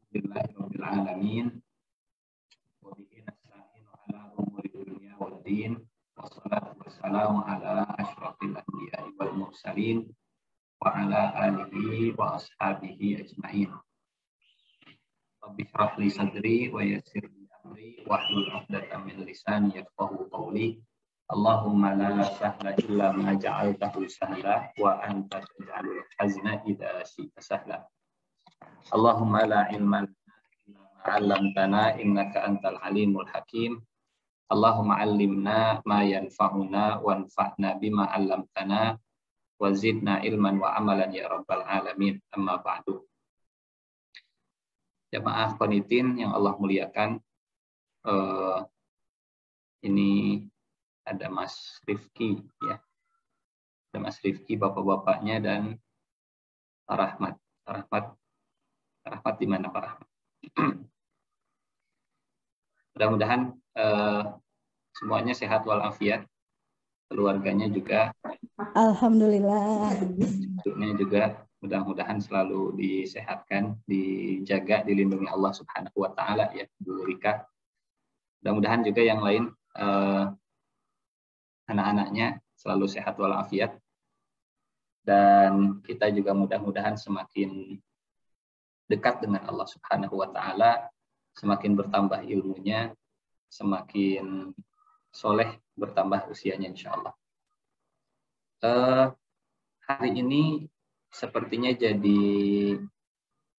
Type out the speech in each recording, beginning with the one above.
Alhamdulillahirabbil alamin. Wa bihi nasta'inu ala umuri dunya waddin. Wassalatu wassalamu ala asyrafil anbiya'i wal mursalin wa ala alihi wa ashabihi ajma'in. Rabbi shrah li sadri wa yassir li amri wahlul 'uqdatam min lisani yafqahu qawli. Allahumma la sahla illa ma ja'altahu sahla wa anta taj'alul hazna idza syi'ta sahla. Allahumma la ilma lana illa ma 'allamtana innaka antal alimul hakim. Allahumma 'allimna ma yanfa'una wanfa'na bima 'allamtana wa zidna ilman wa amalan ya rabbal alamin. Amma ba'du. Jamaah qanitin yang Allah muliakan, ini ada Mas Rifki ya. Ada Mas Rifki, bapak-bapaknya, dan Pak Rahmat. Rahmat di mana Pak Rahmat? Mudah-mudahan semuanya sehat walafiat, keluarganya juga. Alhamdulillah. Tentunya juga mudah-mudahan selalu disehatkan, dijaga, dilindungi Allah Subhanahu wa taala ya, Bu Rika. Mudah-mudahan juga yang lain anak-anaknya selalu sehat walafiat, dan kita juga mudah-mudahan semakin dekat dengan Allah Subhanahu wa taala, semakin bertambah ilmunya, semakin soleh, bertambah usianya insyaallah. Hari ini sepertinya jadi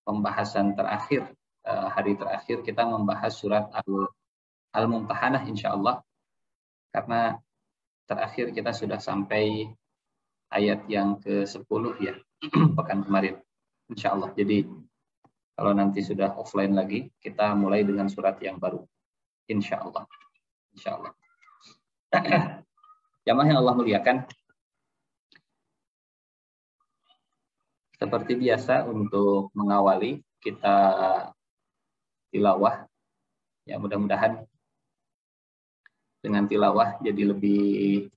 pembahasan terakhir, hari terakhir kita membahas surat Al-Mumtahanah insyaallah, karena terakhir kita sudah sampai ayat yang ke-10 ya, pekan kemarin insyaallah. Jadi kalau nanti sudah offline lagi, kita mulai dengan surat yang baru. Insyaallah. Insyaallah. Jamaah yang Allah muliakan, seperti biasa untuk mengawali kita tilawah. Ya, mudah-mudahan dengan tilawah jadi lebih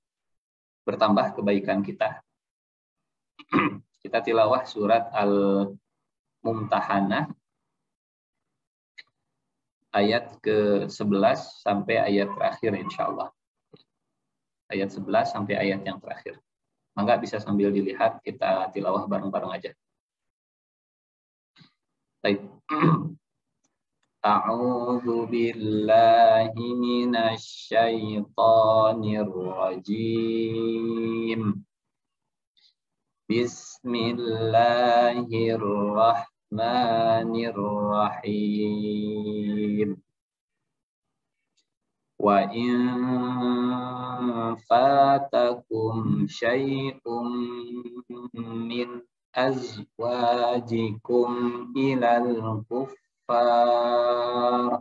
bertambah kebaikan kita. Kita tilawah surat Al-Mumtahanah ayat ke-11 sampai ayat terakhir insyaallah. Ayat 11 sampai ayat yang terakhir. Mangga bisa sambil dilihat, kita tilawah bareng-bareng aja. Baik. A'udzu billahi minasy syaithanir rajim. Bismillahirrahmanirrahim. Wa in fatakum syai'un min azwajikum ilal kuffar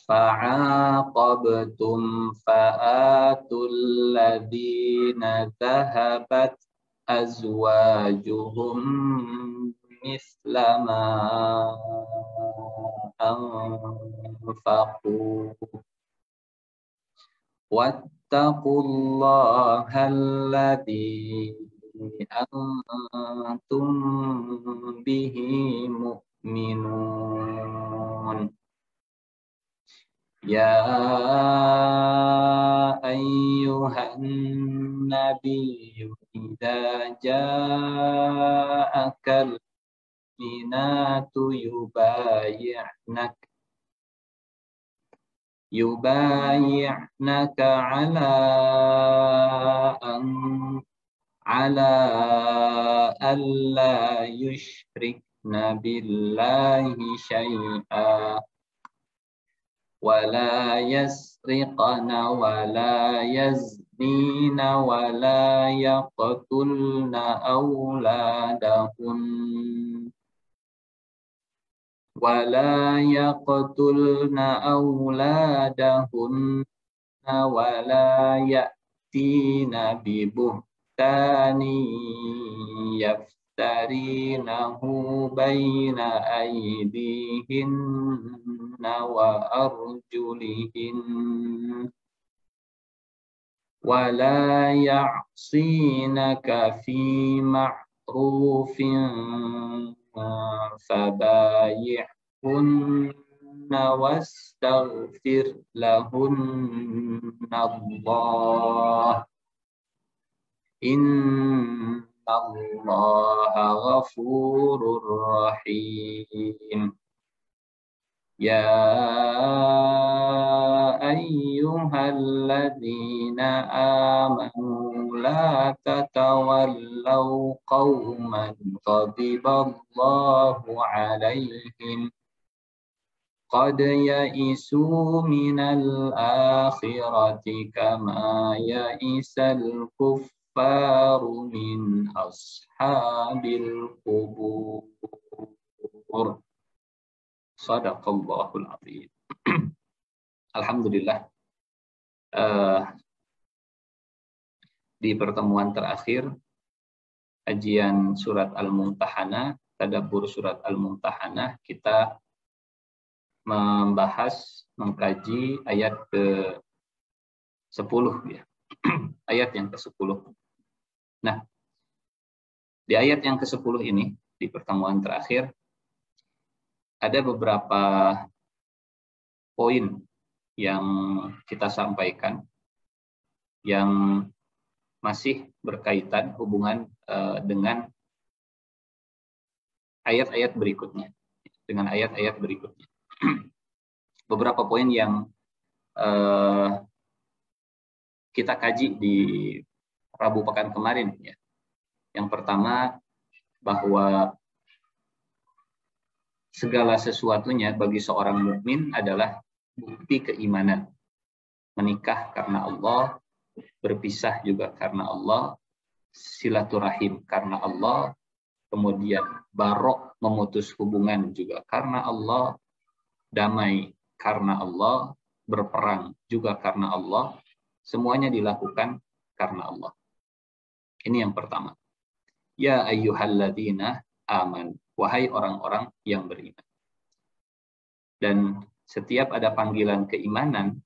fa'aqabtum fa'atul ladina dhahabat azwajuhum mislama anfaqu wattaqullaha alladzi antum bihi mu'minun. Ya ayyuhan nabiyyu idza ja'akal mu'minatu yubayi'naka ala alla yushrikna billahi syai'a wa la yasriqna wa la yaznina wa la yaqtulna awladahun ولا يقتلن أولادهن ولا يأتين ببهتان يفترينه بين أيديهن وأرجلهن ولا يعصينك في معروف فبايعهن واستغفر لهن الله إن الله غفور رحيم يا أيها الذين آمنوا لا تتولوا قوما غضب الله عليهم قد يئسوا من الآخرة كما يئس الكفار من أصحاب القبور. Shadaqallahul azim. Alhamdulillah, di pertemuan terakhir kajian surat Al-Mumtahanah, tadabbur surat Al-Mumtahanah, kita mengkaji ayat ke-10 ya. Ayat yang ke-10. Nah, di ayat yang ke-10 ini, di pertemuan terakhir, ada beberapa poin yang kita sampaikan yang masih berkaitan hubungan dengan ayat-ayat berikutnya. Dengan ayat-ayat berikutnya. Beberapa poin yang kita kaji di Rabu pekan kemarin ya. Yang pertama, bahwa segala sesuatunya bagi seorang mukmin adalah bukti keimanan. Menikah karena Allah, berpisah juga karena Allah, silaturahim karena Allah, kemudian barok memutus hubungan juga karena Allah, damai karena Allah, berperang juga karena Allah, semuanya dilakukan karena Allah. Ini yang pertama. Ya ayyuhalladzina aman. Wahai orang-orang yang beriman. Dan setiap ada panggilan keimanan,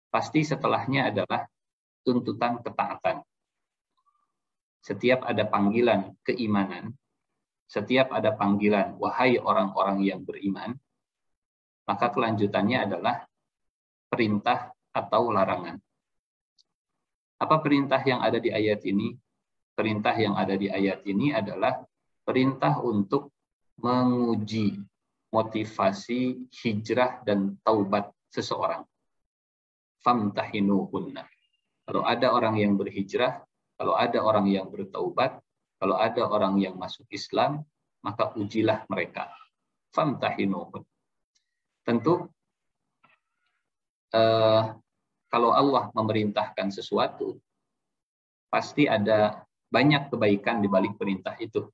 pasti setelahnya adalah tuntutan ketaatan. Setiap ada panggilan keimanan, setiap ada panggilan wahai orang-orang yang beriman, maka kelanjutannya adalah perintah atau larangan. Apa perintah yang ada di ayat ini? Perintah yang ada di ayat ini adalah perintah untuk menguji motivasi hijrah dan taubat seseorang. Famtahinuhunna. Kalau ada orang yang berhijrah, kalau ada orang yang bertaubat, kalau ada orang yang masuk Islam, maka ujilah mereka. Famtahinuhun. Tentu, kalau Allah memerintahkan sesuatu, pasti ada banyak kebaikan di balik perintah itu.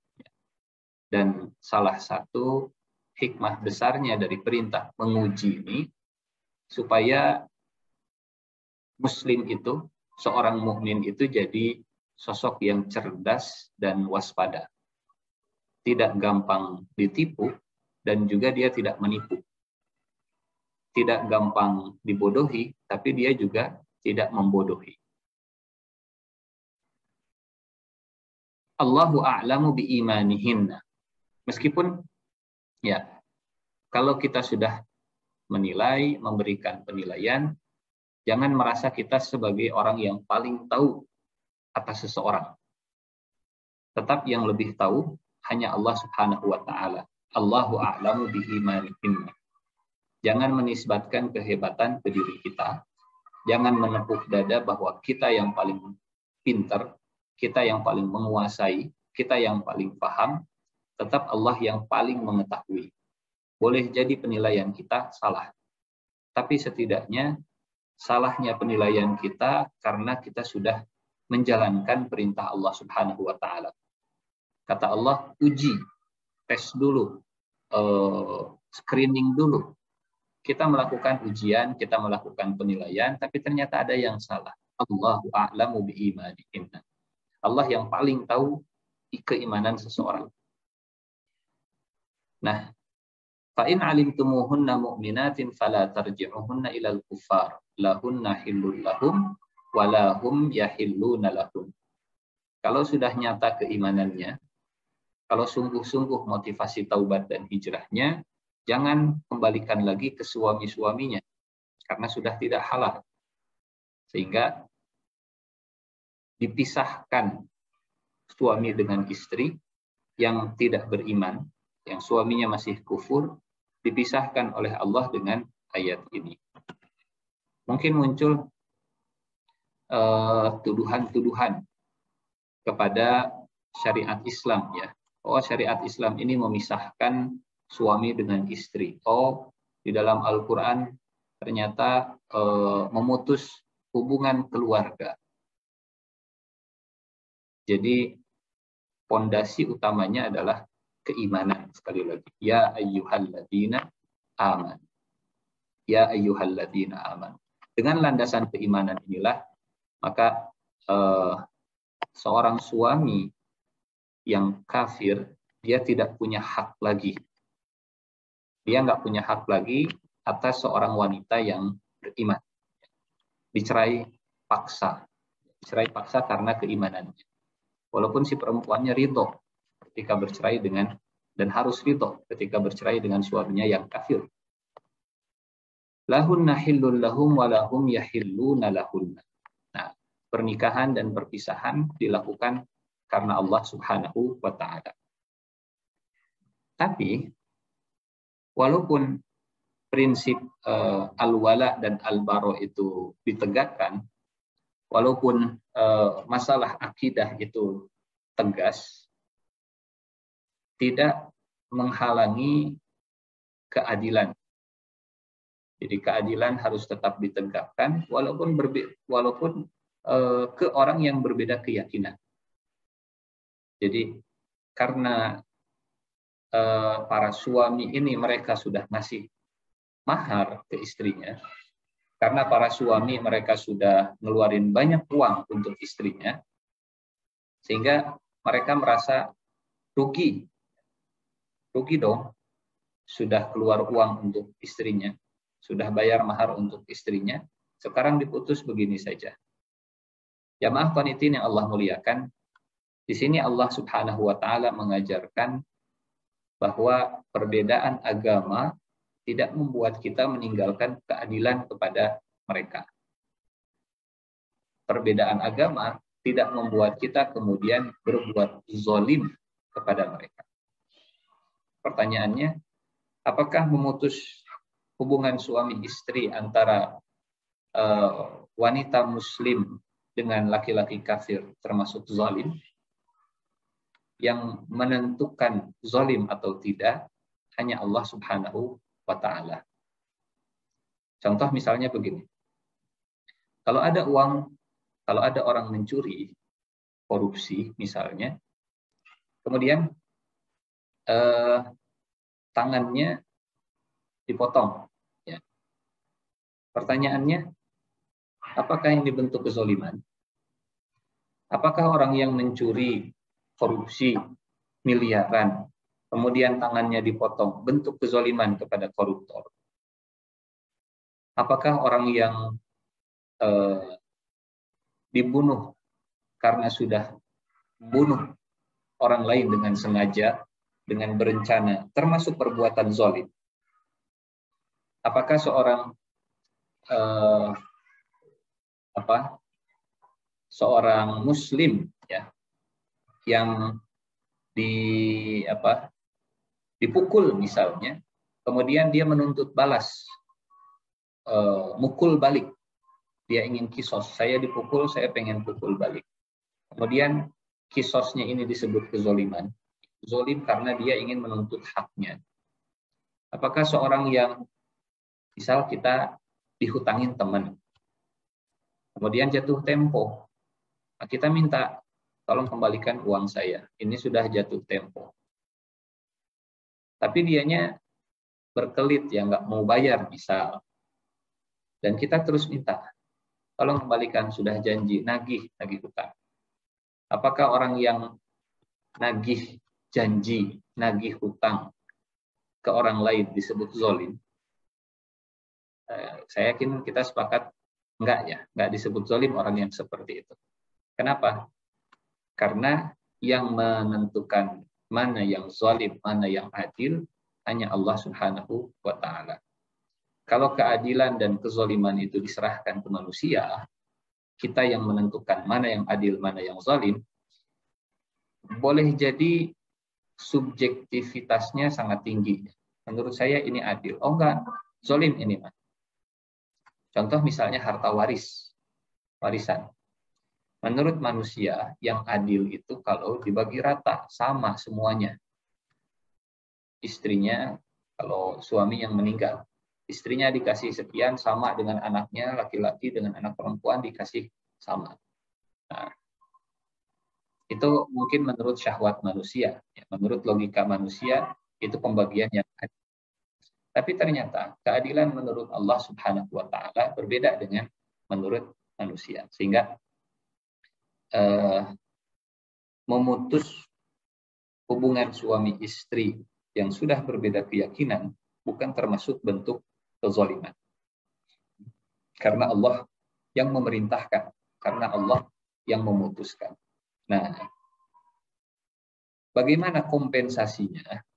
Dan salah satu hikmah besarnya dari perintah menguji ini, supaya muslim itu, seorang mukmin itu jadi sosok yang cerdas dan waspada. Tidak gampang ditipu, dan juga dia tidak menipu. Tidak gampang dibodohi, tapi dia juga tidak membodohi. Allahu a'lamu biimanihinna. Meskipun ya, kalau kita sudah menilai, memberikan penilaian, jangan merasa kita sebagai orang yang paling tahu atas seseorang. Tetap yang lebih tahu hanya Allah Subhanahu wa taala. Allahu a'lamu biimanihinna. Jangan menisbatkan kehebatan ke diri kita. Jangan menepuk dada bahwa kita yang paling pintar, kita yang paling menguasai, kita yang paling paham. Tetap Allah yang paling mengetahui. Boleh jadi penilaian kita salah. Tapi setidaknya salahnya penilaian kita karena kita sudah menjalankan perintah Allah Subhanahu wa taala. Kata Allah, uji, tes dulu, screening dulu. Kita melakukan ujian, kita melakukan penilaian, tapi ternyata ada yang salah. Allahu a'lamu biimanihinna. Allah yang paling tahu keimanan seseorang. Nah, fa in alimtumuhunna mu'minatin fala tarji'uhunna ilal kuffar lahunna hillul lahum wa lahum yahilluna lahum. Kalau sudah nyata keimanannya, Kalau sungguh-sungguh motivasi taubat dan hijrahnya, jangan kembalikan lagi ke suami-suaminya, karena sudah tidak halal. Sehingga dipisahkan suami dengan istri yang tidak beriman, yang suaminya masih kufur, dipisahkan oleh Allah dengan ayat ini. Mungkin muncul tuduhan-tuduhan kepada syariat Islam, ya. Oh, syariat Islam ini memisahkan suami dengan istri. Oh, di dalam Al-Quran ternyata memutus hubungan keluarga. Jadi fondasi utamanya adalah keimanan. Sekali lagi, ya ayyuhalladzina aman. Ya ayyuhalladzina aman. Dengan landasan keimanan inilah, maka seorang suami yang kafir, dia tidak punya hak lagi. Dia nggak punya hak lagi atas seorang wanita yang beriman. Dicerai paksa. Dicerai paksa karena keimanannya. Walaupun si perempuannya ridho ketika bercerai dengan, dan harus ridho ketika bercerai dengan suaminya yang kafir. Lahunna hillun lahum wa lahum yahilluna lahunna. Nah, pernikahan dan perpisahan dilakukan karena Allah Subhanahu wa ta'ala. Tapi walaupun prinsip al-wala dan al-bara itu ditegakkan, walaupun masalah akidah itu tegas, tidak menghalangi keadilan. Jadi keadilan harus tetap ditegakkan walaupun ke orang yang berbeda keyakinan. Jadi karena para suami ini mereka sudah ngasih mahar ke istrinya, karena para suami mereka sudah ngeluarin banyak uang untuk istrinya, sehingga mereka merasa rugi dong, sudah keluar uang untuk istrinya, sudah bayar mahar untuk istrinya, sekarang diputus begini saja. Jamaah qanitin yang Allah muliakan, di sini Allah Subhanahu wa ta'ala mengajarkan bahwa perbedaan agama tidak membuat kita meninggalkan keadilan kepada mereka. Perbedaan agama tidak membuat kita kemudian berbuat zalim kepada mereka. Pertanyaannya, apakah memutus hubungan suami istri antara wanita muslim dengan laki-laki kafir termasuk zalim? Yang menentukan zalim atau tidak hanya Allah Subhanahu wa ta'ala. Contoh misalnya begini. Kalau ada orang mencuri, korupsi misalnya, kemudian tangannya dipotong. Ya. Pertanyaannya, apakah yang dibentuk kezaliman? Apakah orang yang mencuri, korupsi miliaran, kemudian tangannya dipotong, bentuk kezaliman kepada koruptor? Apakah orang yang dibunuh karena sudah bunuh orang lain dengan sengaja, dengan berencana, termasuk perbuatan zalim? Apakah seorang muslim, ya, yang dipukul misalnya, kemudian dia menuntut balas, mukul balik, dia ingin kisos, saya dipukul, saya pengen pukul balik, kemudian kisosnya ini disebut kezoliman, zolim karena dia ingin menuntut haknya. Apakah seorang yang, misal kita dihutangin teman, kemudian jatuh tempo, kita minta tolong kembalikan uang saya, ini sudah jatuh tempo. Tapi dianya berkelit, ya nggak mau bayar misal. Dan kita terus minta, tolong kembalikan, sudah janji, nagih hutang. Apakah orang yang nagih janji, nagih hutang ke orang lain disebut zalim? Saya yakin kita sepakat enggak, ya, enggak disebut zalim orang yang seperti itu. Kenapa? Karena yang menentukan mana yang zalim, mana yang adil, hanya Allah Subhanahu wa Ta'ala. Kalau keadilan dan kezaliman itu diserahkan ke manusia, kita yang menentukan mana yang adil, mana yang zalim, boleh jadi subjektivitasnya sangat tinggi. Menurut saya ini adil. Oh enggak, zalim ini, Mas. Contoh misalnya harta warisan. Menurut manusia, yang adil itu kalau dibagi rata, sama semuanya. Istrinya, kalau suami yang meninggal, istrinya dikasih sekian sama dengan anaknya, laki-laki dengan anak perempuan dikasih sama. Nah, itu mungkin menurut syahwat manusia. Menurut logika manusia, itu pembagian yang adil. Tapi ternyata keadilan menurut Allah Subhanahu wa Ta'ala berbeda dengan menurut manusia. Sehingga memutus hubungan suami istri yang sudah berbeda keyakinan bukan termasuk bentuk kezaliman. Karena Allah yang memerintahkan, karena Allah yang memutuskan. Nah, bagaimana kompensasinya?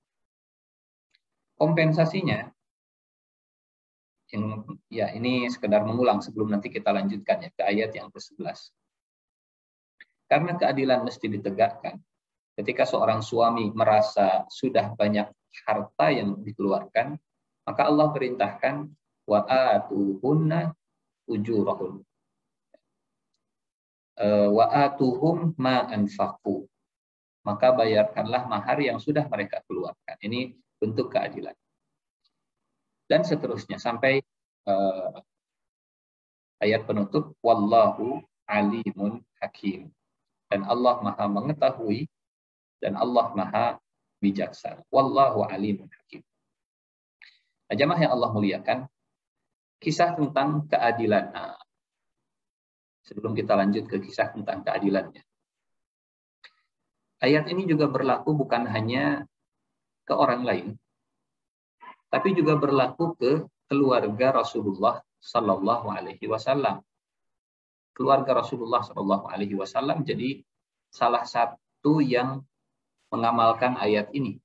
Kompensasinya, ya ini sekedar mengulang sebelum nanti kita lanjutkan ya ke ayat yang ke-11. Karena keadilan mesti ditegakkan. Ketika seorang suami merasa sudah banyak harta yang dikeluarkan, maka Allah perintahkan wa atuhunna ujurahun. Wa atuhum ma anfaqu. Maka bayarkanlah mahar yang sudah mereka keluarkan. Ini bentuk keadilan. Dan seterusnya sampai ayat penutup wallahu alimun hakim. Dan Allah Maha mengetahui dan Allah Maha bijaksana. Wallahu alimun hakim. Nah, jamaah yang Allah muliakan, kisah tentang keadilan. Nah, sebelum kita lanjut ke kisah tentang keadilannya. Ayat ini juga berlaku bukan hanya ke orang lain, tapi juga berlaku ke keluarga Rasulullah Sallallahu Alaihi Wasallam. Keluarga Rasulullah Sallallahu Alaihi Wasallam jadi salah satu yang mengamalkan ayat ini.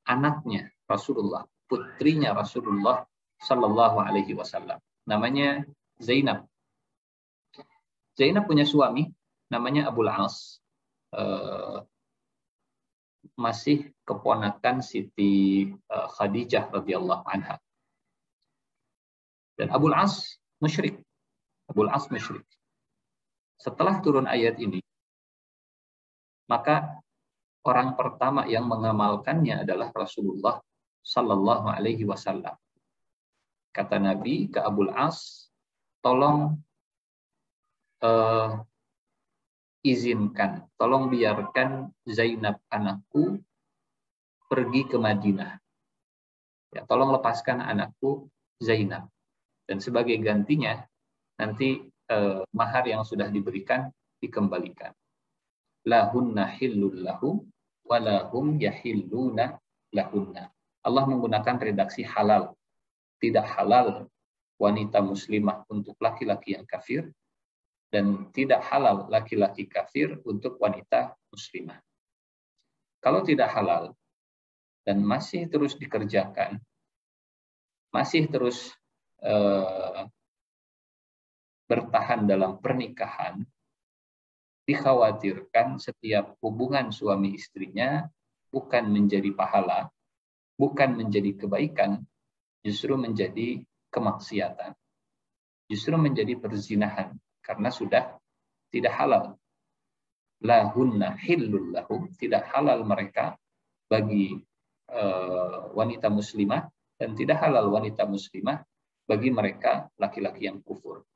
Anaknya Rasulullah, putrinya Rasulullah Sallallahu Alaihi Wasallam, namanya Zainab. Zainab punya suami namanya Abul As, masih keponakan Siti Khadijah radhiyallahu anha. Dan Abul As musyrik. Abul As musyrik. Setelah turun ayat ini, maka orang pertama yang mengamalkannya adalah Rasulullah Sallallahu Alaihi Wasallam. Kata Nabi ke Abul As, tolong izinkan, tolong biarkan Zainab anakku pergi ke Madinah. Ya, tolong lepaskan anakku Zainab. Dan sebagai gantinya, nanti mahar yang sudah diberikan dikembalikan. Lahunna hillul lahum, walahum yahilluna lahunna. Allah menggunakan redaksi halal. Tidak halal wanita muslimah untuk laki-laki yang kafir, dan tidak halal laki-laki kafir untuk wanita muslimah. Kalau tidak halal dan masih terus dikerjakan, masih terus bertahan dalam pernikahan, dikhawatirkan setiap hubungan suami istrinya bukan menjadi pahala, bukan menjadi kebaikan, justru menjadi kemaksiatan, justru menjadi perzinahan, karena sudah tidak halal. Lahunna hillul lahum, tidak halal mereka bagi wanita muslimah, dan tidak halal wanita muslimah bagi mereka laki-laki yang kufur.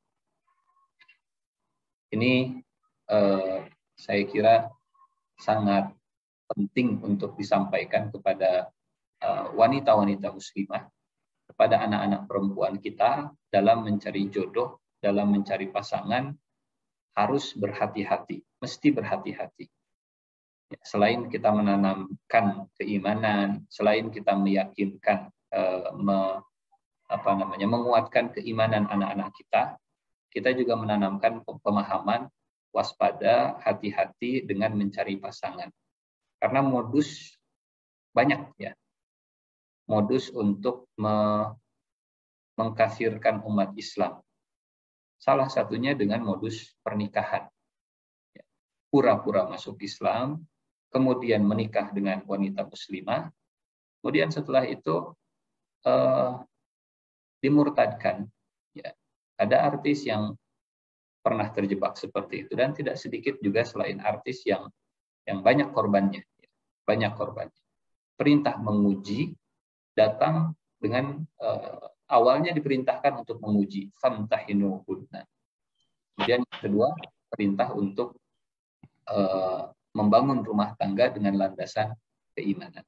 Ini saya kira sangat penting untuk disampaikan kepada wanita-wanita muslimah, kepada anak-anak perempuan kita dalam mencari jodoh, dalam mencari pasangan, harus berhati-hati, mesti berhati-hati. Selain kita menanamkan keimanan, selain kita meyakinkan, menguatkan keimanan anak-anak kita juga menanamkan pemahaman waspada, hati-hati dengan mencari pasangan. Karena modus banyak ya. Modus untuk mengkafirkan umat Islam. Salah satunya dengan modus pernikahan. Pura-pura masuk Islam, kemudian menikah dengan wanita muslimah, kemudian setelah itu dimurtadkan. Ya. Ada artis yang pernah terjebak seperti itu, dan tidak sedikit juga selain artis yang banyak korbannya. Banyak korbannya. Perintah menguji datang dengan awalnya diperintahkan untuk menguji, famtahinuhunna. Kemudian yang kedua, perintah untuk membangun rumah tangga dengan landasan keimanan.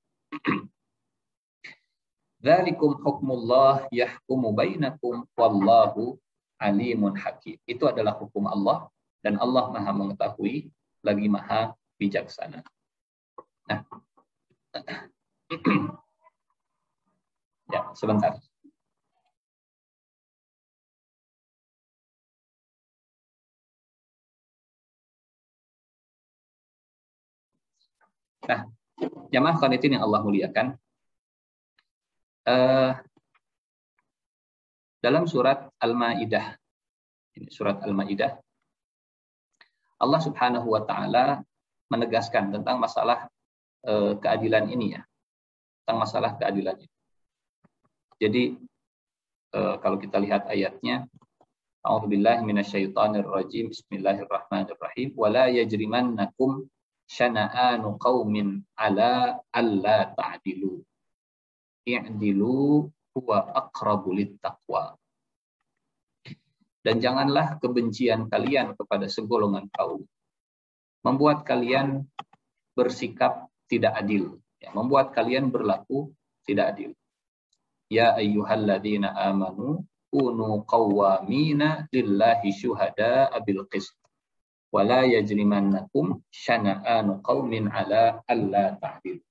Dzalikum hukmullah yahkumu bainakum wallahu alimun hakim. Itu adalah hukum Allah dan Allah Maha mengetahui lagi Maha bijaksana. Nah, ya sebentar. Nah, jamaah qanitin yang Allah muliakan, dalam surat Al-Maidah, ini surat Al-Maidah, Allah Subhanahu wa taala menegaskan tentang masalah keadilan ini ya. Tentang masalah keadilan ini. Jadi kalau kita lihat ayatnya, A'udzubillahi minasyaitonir rajim, bismillahirrahmanirrahim, wala yajrimannakum syana'anu qaumin ala alla ta'dilu. I'dilu huwa aqrabu littaqwa. Dan janganlah kebencian kalian kepada segolongan kaum membuat kalian bersikap tidak adil, ya, membuat kalian berlaku tidak adil. Ya ayyuhalladzina amanu kunu qawwamina lillahi syuhada'a bil qist wa la yajrimannakum syana'anu qaumin ala alla ta'dilu.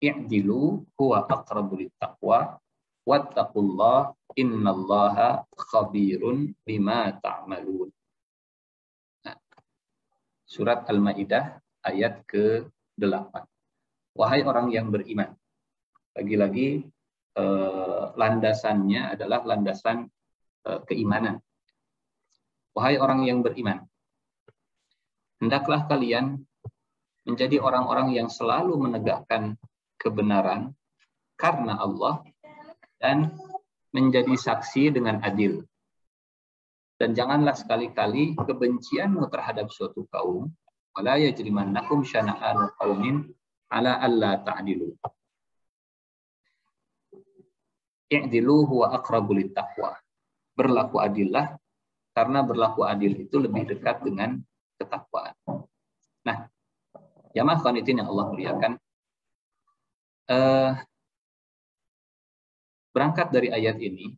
I'dilu huwa aqrabu littaqwa wattaqullah innallaha khabirun bima ta'malun. Nah, surat Al-Maidah ayat ke-8. Wahai orang yang beriman. Lagi-lagi landasannya adalah landasan keimanan. Wahai orang yang beriman. Hendaklah kalian menjadi orang-orang yang selalu menegakkan kebenaran karena Allah dan menjadi saksi dengan adil. Dan janganlah sekali-kali kebencianmu terhadap suatu kaum wala yajrimannakum syana'anu qaumin ala alla ta'dilu. I'dilu huwa aqrabu littaqwa. Berlaku adillah karena berlaku adil itu lebih dekat dengan ketakwaan. Nah, jamaah qanitin yang Allah muliakan, berangkat dari ayat ini,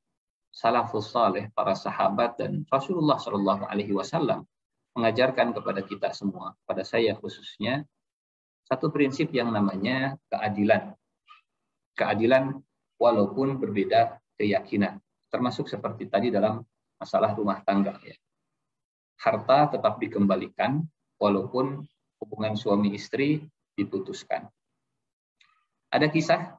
salafus saleh, para sahabat dan Rasulullah Shallallahu Alaihi Wasallam mengajarkan kepada kita semua, pada saya khususnya, satu prinsip yang namanya keadilan. Keadilan walaupun berbeda keyakinan, termasuk seperti tadi dalam masalah rumah tangga. Ya. Harta tetap dikembalikan walaupun hubungan suami istri diputuskan. Ada kisah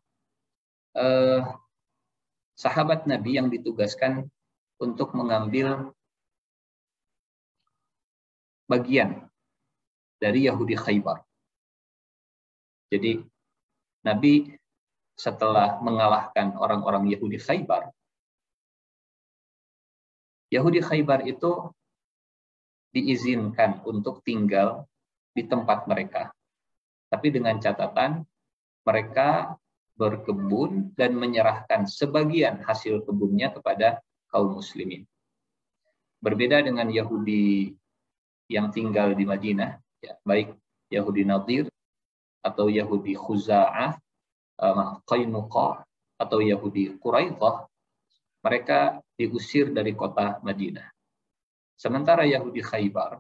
sahabat Nabi yang ditugaskan untuk mengambil bagian dari Yahudi Khaybar. Jadi Nabi setelah mengalahkan orang-orang Yahudi Khaybar, Yahudi Khaybar itu diizinkan untuk tinggal di tempat mereka. Tapi dengan catatan mereka berkebun dan menyerahkan sebagian hasil kebunnya kepada kaum muslimin. Berbeda dengan Yahudi yang tinggal di Madinah, ya, baik Yahudi Nadir atau Yahudi Khuza'ah, Qainuqa atau Yahudi Quraidah, mereka diusir dari kota Madinah. Sementara Yahudi Khaybar,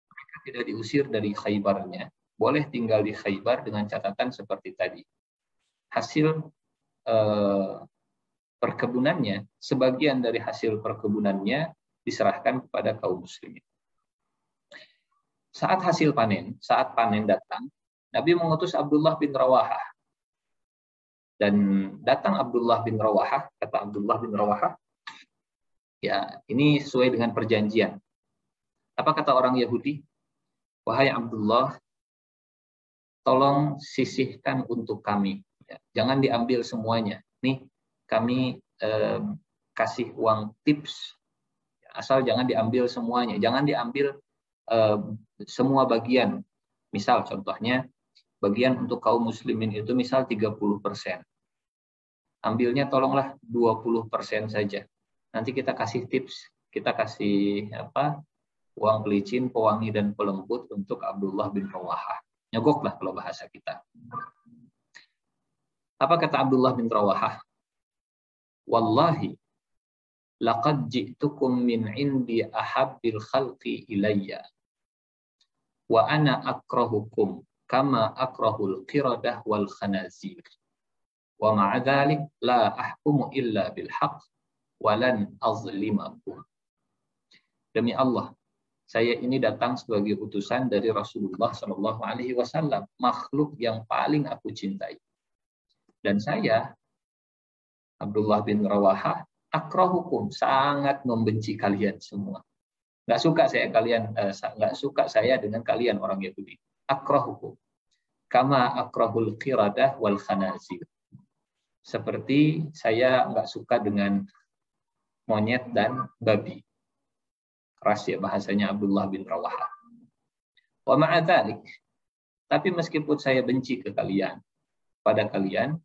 mereka tidak diusir dari Khaybarnya, boleh tinggal di Khaybar dengan catatan seperti tadi. Hasil perkebunannya, sebagian dari hasil perkebunannya diserahkan kepada kaum muslimin. Saat panen datang, Nabi mengutus Abdullah bin Rawahah. Dan datang Abdullah bin Rawahah, kata Abdullah bin Rawahah, ya ini sesuai dengan perjanjian. Apa kata orang Yahudi? Wahai Abdullah, tolong sisihkan untuk kami. Ya, jangan diambil semuanya. Nih, kami kasih uang tips. Asal jangan diambil semuanya. Jangan diambil semua bagian. Misal contohnya, bagian untuk kaum muslimin itu misal 30%. Ambilnya tolonglah 20% saja. Nanti kita kasih tips, kita kasih uang pelicin, pewangi dan pelembut untuk Abdullah bin Rawahah. Nyogoklah kalau bahasa kita. Apa kata Abdullah bin Rawahah? Wallahi laqad ji'tukum min indi ahabbil khalqi ilayya wa ana akrahukum kama akrahul qiradah wal khanazir. Wa ma'a dzalik la ahkumu illa bil haqq wa lan azlimakum. Demi Allah, saya ini datang sebagai utusan dari Rasulullah Shallallahu Alaihi Wasallam, makhluk yang paling aku cintai. Dan saya, Abdullah bin Rawahah, akrahukum, sangat membenci kalian semua. Nggak suka saya dengan kalian orang Yahudi. Akrahukum, kama akrahul qiradah wal khanazir. Seperti saya nggak suka dengan monyet dan babi. Keras ya bahasanya Abdullah bin Rawahah. Wa ma'a dzalik, tapi meskipun saya benci ke kalian, pada kalian,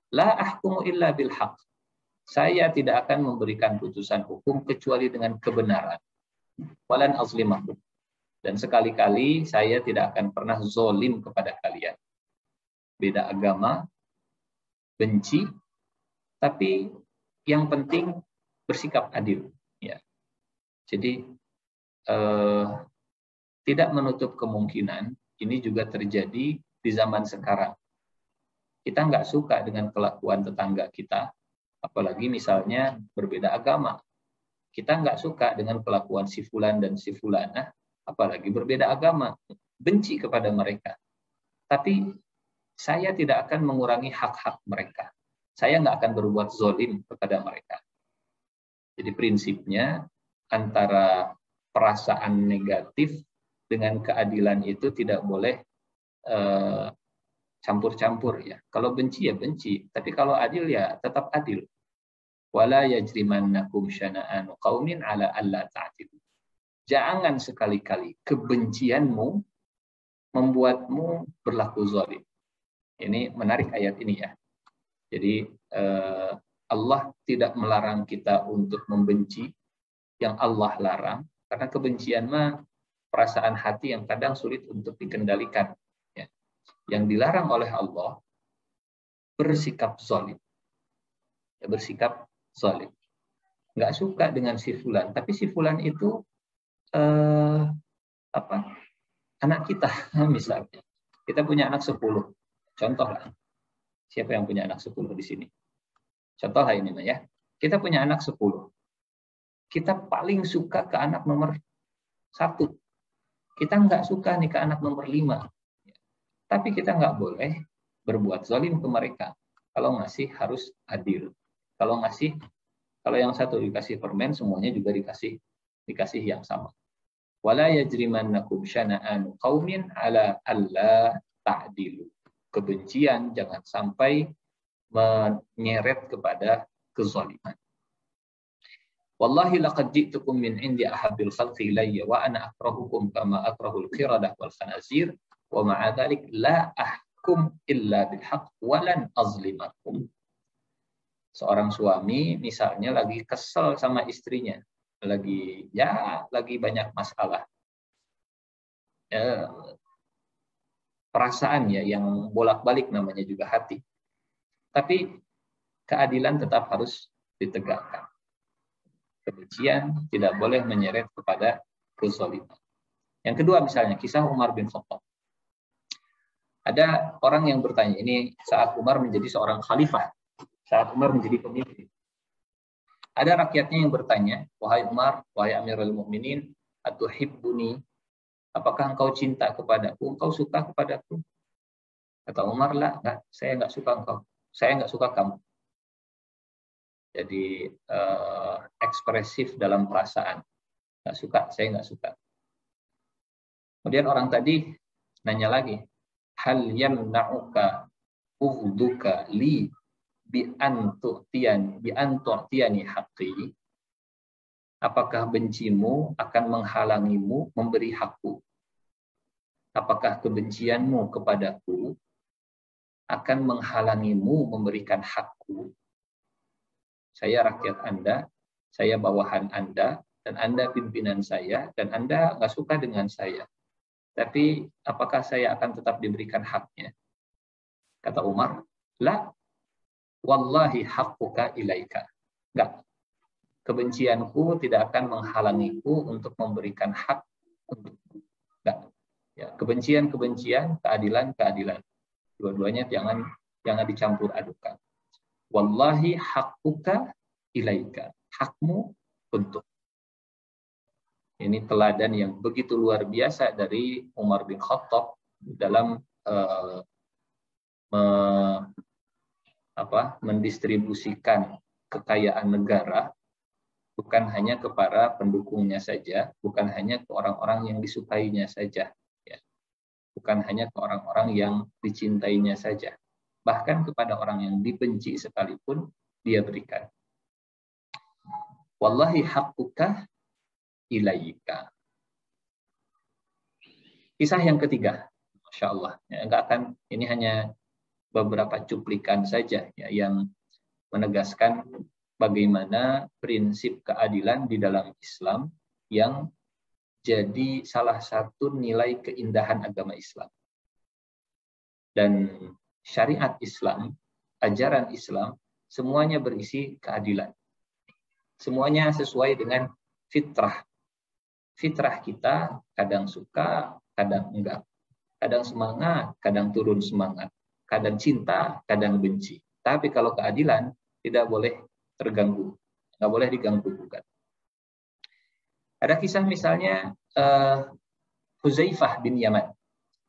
la ahkumu illa bil haqq. Saya tidak akan memberikan putusan hukum kecuali dengan kebenaran. Walan azlimakum. Dan sekali-kali saya tidak akan pernah zolim kepada kalian. Beda agama, benci, tapi yang penting bersikap adil. Ya. Jadi tidak menutup kemungkinan ini juga terjadi di zaman sekarang. Kita nggak suka dengan kelakuan tetangga kita, apalagi misalnya berbeda agama. Kita nggak suka dengan kelakuan si fulan dan si fulanah, apalagi berbeda agama. Benci kepada mereka. Tapi saya tidak akan mengurangi hak-hak mereka. Saya nggak akan berbuat zolim kepada mereka. Jadi prinsipnya antara perasaan negatif dengan keadilan itu tidak boleh campur-campur ya. Kalau benci ya benci, tapi kalau adil ya tetap adil. Wala yajrimannakum syana'anu qaumin ala alla ta'dilu. Jangan sekali-kali kebencianmu membuatmu berlaku zalim. Ini menarik ayat ini ya. Jadi Allah tidak melarang kita untuk membenci yang Allah larang, karena kebencian mah perasaan hati yang kadang sulit untuk dikendalikan. Ya. Yang dilarang oleh Allah bersikap zalim. Ya, bersikap zalim. Nggak suka dengan si fulan, tapi si fulan itu anak kita misalnya. Kita punya anak 10. Contoh lah. Siapa yang punya anak 10 di sini? Contoh lah ini ya. Kita punya anak 10. Kita paling suka ke anak nomor 1. Kita nggak suka nih ke anak nomor 5. Tapi kita nggak boleh berbuat zalim ke mereka. Kalau ngasih harus adil. Kalau yang satu dikasih permen, semuanya juga dikasih yang sama. Wala yajrimannakum syana'anu qaumin ala alla ta'dilu. Kebencian jangan sampai menyeret kepada kezaliman. Wallahi laqad ji'tukum min indi ahabbil khalqi ilayya wa ana akrahukum kama akrahul qiradah wal khanazir wa ma'a dzalik la ahkum illa bil haqq wa lan azlimakum. Seorang suami misalnya lagi kesel sama istrinya, lagi banyak masalah. Perasaan ya yang bolak-balik namanya juga hati. Tapi keadilan tetap harus ditegakkan. Kebencian tidak boleh menyeret kepada kezaliman. Yang kedua misalnya kisah Umar bin Khattab. Ada orang yang bertanya, ini saat Umar menjadi seorang khalifah, saat Umar menjadi pemimpin. Ada rakyatnya yang bertanya, wahai Umar, wahai Amirul Mukminin, atuhibbuni, apakah engkau cinta kepadaku, engkau suka kepadaku? Kata Umar, lah, saya nggak suka engkau, saya nggak suka kamu. Jadi ekspresif dalam perasaan, nggak suka, saya nggak suka. Kemudian orang tadi nanya lagi, hal yamna'uka ughduka li bi an tu'tiyani haqqi. Apakah bencimu akan menghalangimu memberi hakku? Apakah kebencianmu kepadaku akan menghalangimu memberikan hakku? Saya rakyat Anda, saya bawahan Anda, dan Anda pimpinan saya, dan Anda nggak suka dengan saya. Tapi apakah saya akan tetap diberikan haknya? Kata Umar, la, wallahi haqquka ilaika. Enggak. Kebencianku tidak akan menghalangiku untuk memberikan hak untukku. Enggak. Ya, kebencian, keadilan. Dua-duanya jangan dicampur adukan. Wallahi haqquka ilaika. Hakmu untuk. Ini teladan yang begitu luar biasa dari Umar bin Khattab dalam mendistribusikan kekayaan negara, bukan hanya kepada pendukungnya saja, bukan hanya ke orang-orang yang disukainya saja, ya. Bukan hanya ke orang-orang yang dicintainya saja, bahkan kepada orang yang dibenci sekalipun dia berikan. Wallahi haqquka ilaika. Kisah yang ketiga, Masya Allah, ya, ini hanya beberapa cuplikan saja ya, yang menegaskan bagaimana prinsip keadilan di dalam Islam yang jadi salah satu nilai keindahan agama Islam. Dan syariat Islam, ajaran Islam, semuanya berisi keadilan. Semuanya sesuai dengan fitrah. Fitrah kita kadang suka, kadang enggak. Kadang semangat, kadang turun semangat. Kadang cinta, kadang benci. Tapi kalau keadilan tidak boleh terganggu, nggak boleh diganggu gugat. Ada kisah misalnya Huzaifah bin Yaman,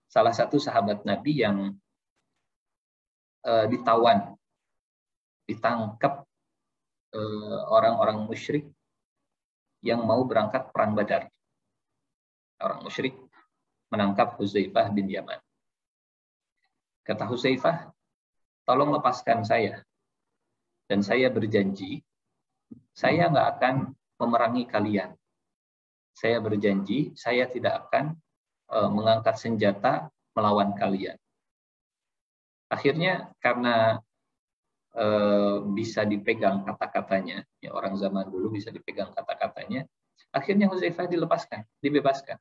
salah satu sahabat Nabi yang ditangkap orang-orang musyrik yang mau berangkat perang Badar. Orang musyrik menangkap Huzaifah bin Yaman. Kata Huzaifah, tolong lepaskan saya. Dan saya berjanji, saya nggak akan memerangi kalian. Saya berjanji, saya tidak akan mengangkat senjata melawan kalian. Akhirnya karena bisa dipegang kata-katanya, ya orang zaman dulu bisa dipegang kata-katanya, akhirnya Huzaifah dibebaskan.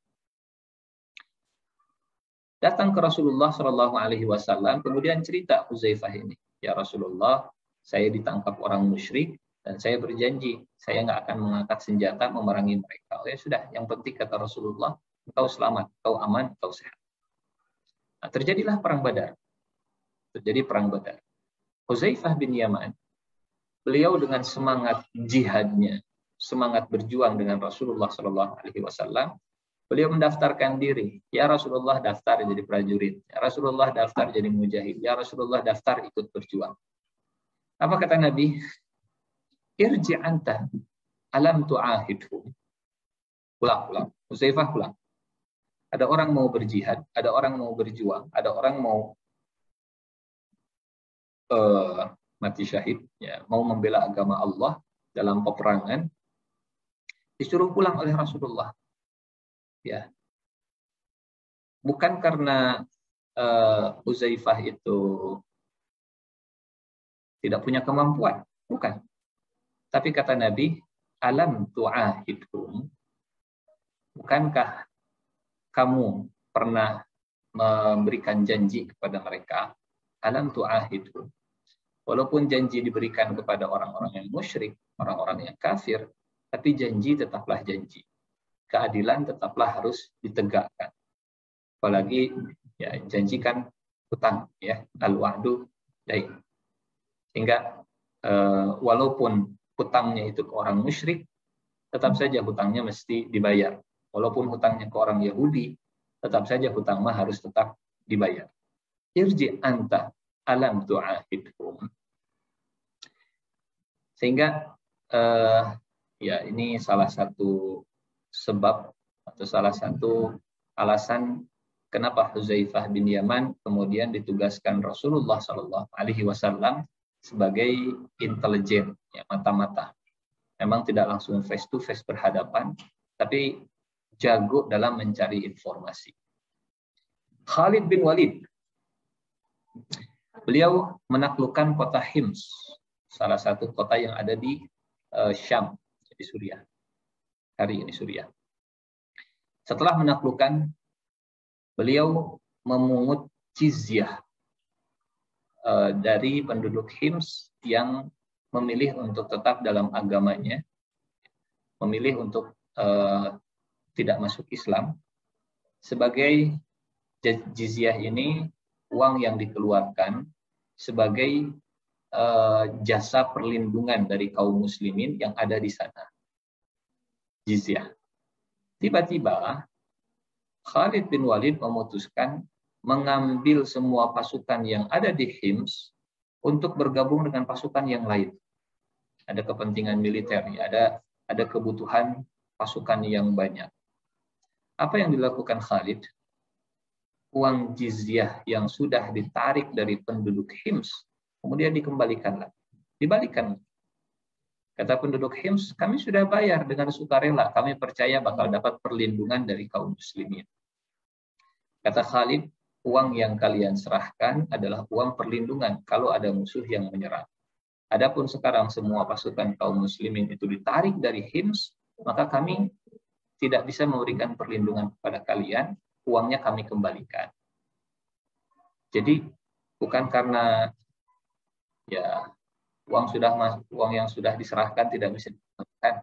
Datang ke Rasulullah SAW, kemudian cerita Huzaifah ini, ya Rasulullah, saya ditangkap orang musyrik dan saya berjanji saya nggak akan mengangkat senjata memerangi mereka. Oh ya sudah, yang penting kata Rasulullah, engkau selamat, engkau aman, engkau sehat. Nah, terjadilah perang Badar. Terjadi perang Badar. Huzaifah bin Yaman, beliau dengan semangat jihadnya, semangat berjuang dengan Rasulullah SAW, beliau mendaftarkan diri. Ya Rasulullah, daftar jadi prajurit. Ya Rasulullah, daftar jadi mujahid. Ya Rasulullah, daftar ikut berjuang. Apa kata Nabi? Irji' anta, alam tu'ahidhu. Pulang. Huzaifah pulang. Ada orang mau berjihad, ada orang mau berjuang, ada orang mau mati syahid, ya, mau membela agama Allah dalam peperangan, disuruh pulang oleh Rasulullah. Ya, bukan karena Huzaifah itu tidak punya kemampuan, bukan. Tapi kata Nabi, alam tu'ahidhum, bukankah kamu pernah memberikan janji kepada mereka? Alam tu'ahidhum. Walaupun janji diberikan kepada orang-orang yang musyrik, orang-orang yang kafir, tapi janji tetaplah janji. Keadilan tetaplah harus ditegakkan. Apalagi ya janjikan hutang, ya, al-wa'du dain. Sehingga walaupun hutangnya itu ke orang musyrik, tetap saja hutangnya mesti dibayar. Walaupun hutangnya ke orang Yahudi, tetap saja hutang mah harus tetap dibayar. irji anta alam tu'ahidhum. Sehingga ya ini salah satu sebab atau salah satu alasan kenapa Hudzaifah bin Yaman kemudian ditugaskan Rasulullah Shallallahu Alaihi Wasallam sebagai intelijen, ya, mata-mata. Memang tidak langsung face to face berhadapan, tapi jago dalam mencari informasi. Khalid bin Walid, beliau menaklukkan kota Hims, salah satu kota yang ada di Syam, di Suriah. Hari ini Suriah. Setelah menaklukkan, beliau memungut jizyah dari penduduk Hims yang memilih untuk tetap dalam agamanya, memilih untuk tidak masuk Islam. Sebagai jizyah ini uang yang dikeluarkan sebagai jasa perlindungan dari kaum muslimin yang ada di sana. Jizyah. Tiba-tiba Khalid bin Walid memutuskan mengambil semua pasukan yang ada di Hims untuk bergabung dengan pasukan yang lain. Ada kepentingan militer, ada kebutuhan pasukan yang banyak. Apa yang dilakukan Khalid? Uang jizyah yang sudah ditarik dari penduduk Hims kemudian dikembalikan lagi. Dibalikan. Kata penduduk Hims, kami sudah bayar dengan sukarela. Kami percaya bakal dapat perlindungan dari kaum muslimin. Kata Khalid, uang yang kalian serahkan adalah uang perlindungan kalau ada musuh yang menyerang. Adapun sekarang semua pasukan kaum muslimin itu ditarik dari Hims, maka kami tidak bisa memberikan perlindungan kepada kalian, uangnya kami kembalikan. Jadi bukan karena ya uang yang sudah diserahkan tidak bisa dikembalikan,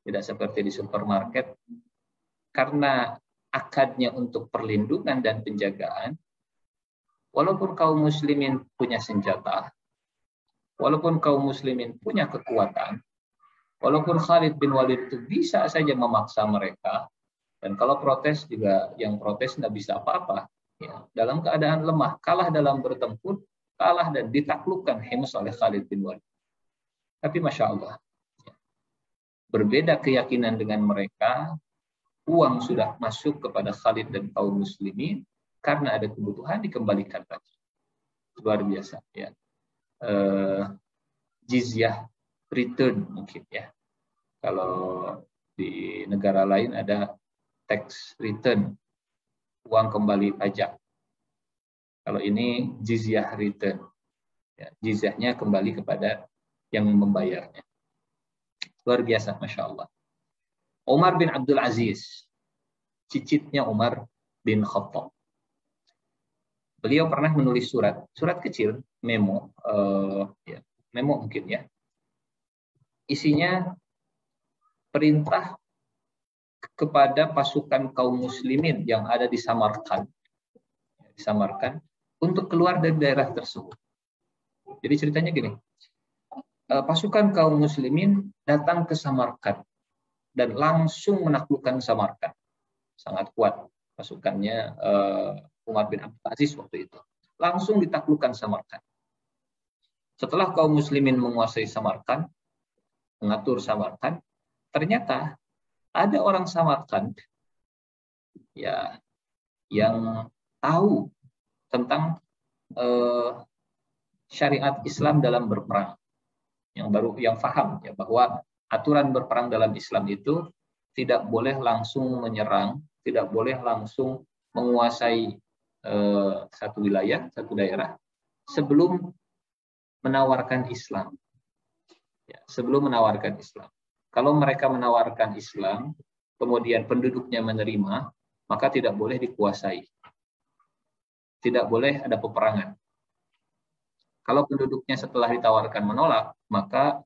tidak seperti di supermarket, karena akadnya untuk perlindungan dan penjagaan. Walaupun kaum muslimin punya senjata, walaupun kaum muslimin punya kekuatan, walaupun Khalid bin Walid itu bisa saja memaksa mereka, dan kalau protes juga yang protes tidak bisa apa-apa, ya, dalam keadaan lemah, kalah dalam bertempur, kalah dan ditaklukkan Hims oleh Khalid bin Walid. Tapi Masya Allah, berbeda keyakinan dengan mereka, uang sudah masuk kepada Khalid dan kaum muslimin, karena ada kebutuhan dikembalikan lagi. Luar biasa, ya. Jizyah return mungkin, ya. Kalau di negara lain ada tax return, uang kembali pajak. Kalau ini jizyah return, ya, jizyahnya kembali kepada yang membayarnya. Luar biasa, Masya Allah. Umar bin Abdul Aziz, cicitnya Umar bin Khattab. Beliau pernah menulis surat kecil, memo, memo mungkin, ya. Isinya perintah kepada pasukan kaum muslimin yang ada di Samarkand untuk keluar dari daerah tersebut. Jadi ceritanya gini, pasukan kaum muslimin datang ke Samarkand dan langsung menaklukkan Samarkand. Sangat kuat pasukannya Umar bin Abdul Aziz waktu itu. Langsung ditaklukkan Samarkand. Setelah kaum muslimin menguasai Samarkand, mengatur Samarkand, ternyata ada orang Samarkand, ya, yang tahu tentang syariat Islam dalam berperang, yang paham, ya, bahwa aturan berperang dalam Islam itu tidak boleh langsung menyerang, tidak boleh langsung menguasai satu wilayah, satu daerah sebelum menawarkan Islam. Ya, sebelum menawarkan Islam. Kalau mereka menawarkan Islam, kemudian penduduknya menerima, maka tidak boleh dikuasai. Tidak boleh ada peperangan. Kalau penduduknya setelah ditawarkan menolak, maka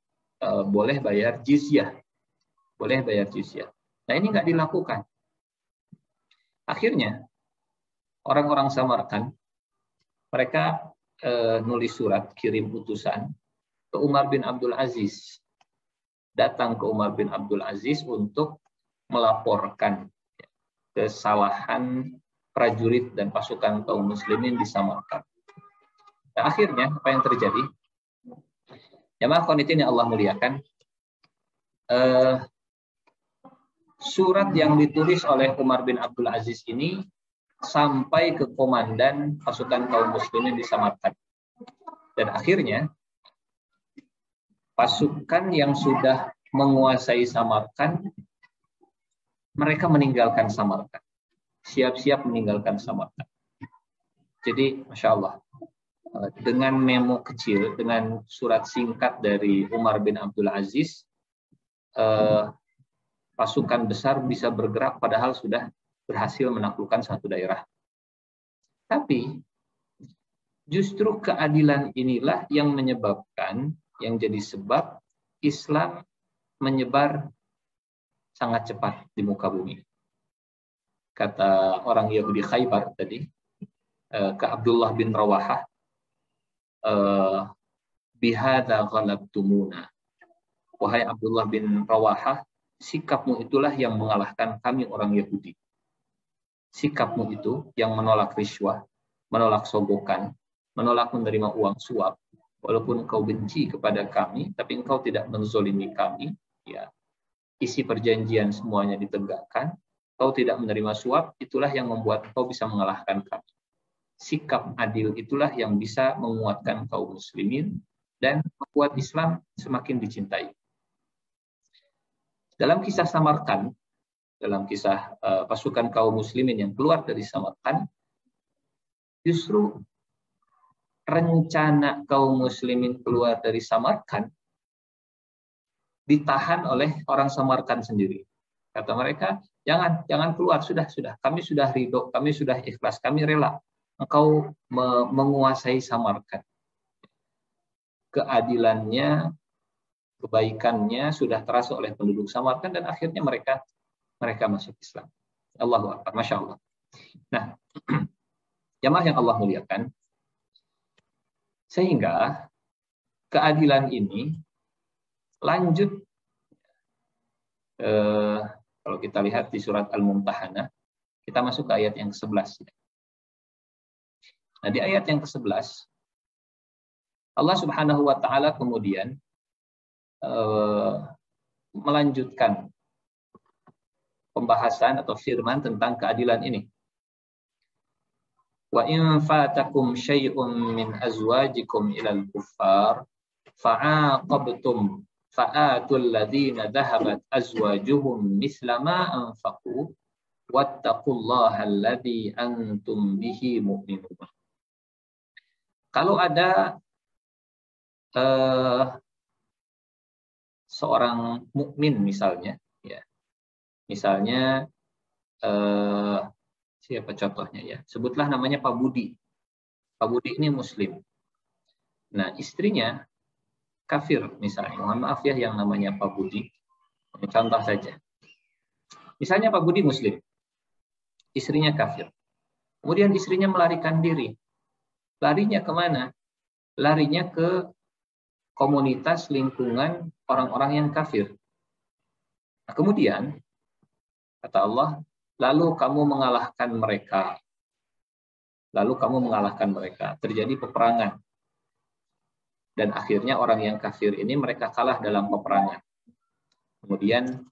boleh bayar jizyah. Boleh bayar jizyah. Nah, ini nggak dilakukan. Akhirnya, orang-orang Samarkand, mereka nulis surat, kirim utusan ke Umar bin Abdul Aziz. Datang ke Umar bin Abdul Aziz untuk melaporkan kesalahan prajurit dan pasukan kaum muslimin di Samarkand. Nah, akhirnya apa yang terjadi? Jamaah qanitin yang Allah muliakan, surat yang ditulis oleh Umar bin Abdul Aziz ini sampai ke komandan pasukan kaum muslimin di Samarkand. Dan akhirnya pasukan yang sudah menguasai Samarkand, mereka meninggalkan Samarkand. Siap-siap meninggalkan Samarkand. Jadi, Masya Allah, dengan memo kecil, dengan surat singkat dari Umar bin Abdul Aziz, pasukan besar bisa bergerak padahal sudah berhasil menaklukkan satu daerah. Tapi, justru keadilan inilah yang menyebabkan, yang jadi sebab Islam menyebar sangat cepat di muka bumi. Kata orang Yahudi Khaybar tadi, ke Abdullah bin Rawahah, bihadza ghalabtumuna. Wahai Abdullah bin Rawahah, sikapmu itulah yang mengalahkan kami orang Yahudi. Sikapmu itu yang menolak riswah, menolak sogokan, menolak menerima uang suap, walaupun engkau benci kepada kami, tapi engkau tidak menzolimi kami, ya. Isi perjanjian semuanya ditegakkan, kau tidak menerima suap, itulah yang membuat kau bisa mengalahkan kami. Sikap adil itulah yang bisa menguatkan kaum muslimin dan membuat Islam semakin dicintai. Dalam kisah Samarkand, dalam kisah pasukan kaum muslimin yang keluar dari Samarkand, justru rencana kaum muslimin keluar dari Samarkand ditahan oleh orang Samarkand sendiri. Kata mereka, jangan keluar, sudah, kami sudah ridho, kami sudah ikhlas, kami rela engkau menguasai Samarkand. Keadilannya, kebaikannya sudah terasa oleh penduduk Samarkand dan akhirnya mereka masuk Islam. Allahu Akbar, Masya Allah. Nah, jamaah yang Allah muliakan, sehingga keadilan ini lanjut, kalau kita lihat di surat Al-Mumtahanah, kita masuk ke ayat yang ke-11. Nah, di ayat yang ke-11, Allah Subhanahu wa Ta'ala kemudian melanjutkan pembahasan atau firman tentang keadilan ini. Wa in fatakum syai'un min azwajikum ilal kuffar fa'aqabtum fa'atul ladzina dhahabat azwajuhum mithla ma anfaqu wattaqullaha alladzi antum bihi mu'minun. Kalau ada seorang mukmin misalnya, ya, misalnya siapa contohnya ya? Sebutlah namanya Pak Budi. Pak Budi ini Muslim. Nah, istrinya kafir misalnya. Mohon maaf ya yang namanya Pak Budi. Contoh saja. Misalnya Pak Budi Muslim, istrinya kafir. Kemudian istrinya melarikan diri. Larinya kemana? Larinya ke komunitas lingkungan orang-orang yang kafir. Nah, kemudian, kata Allah, lalu kamu mengalahkan mereka. Terjadi peperangan. Dan akhirnya orang yang kafir ini mereka kalah dalam peperangan. Kemudian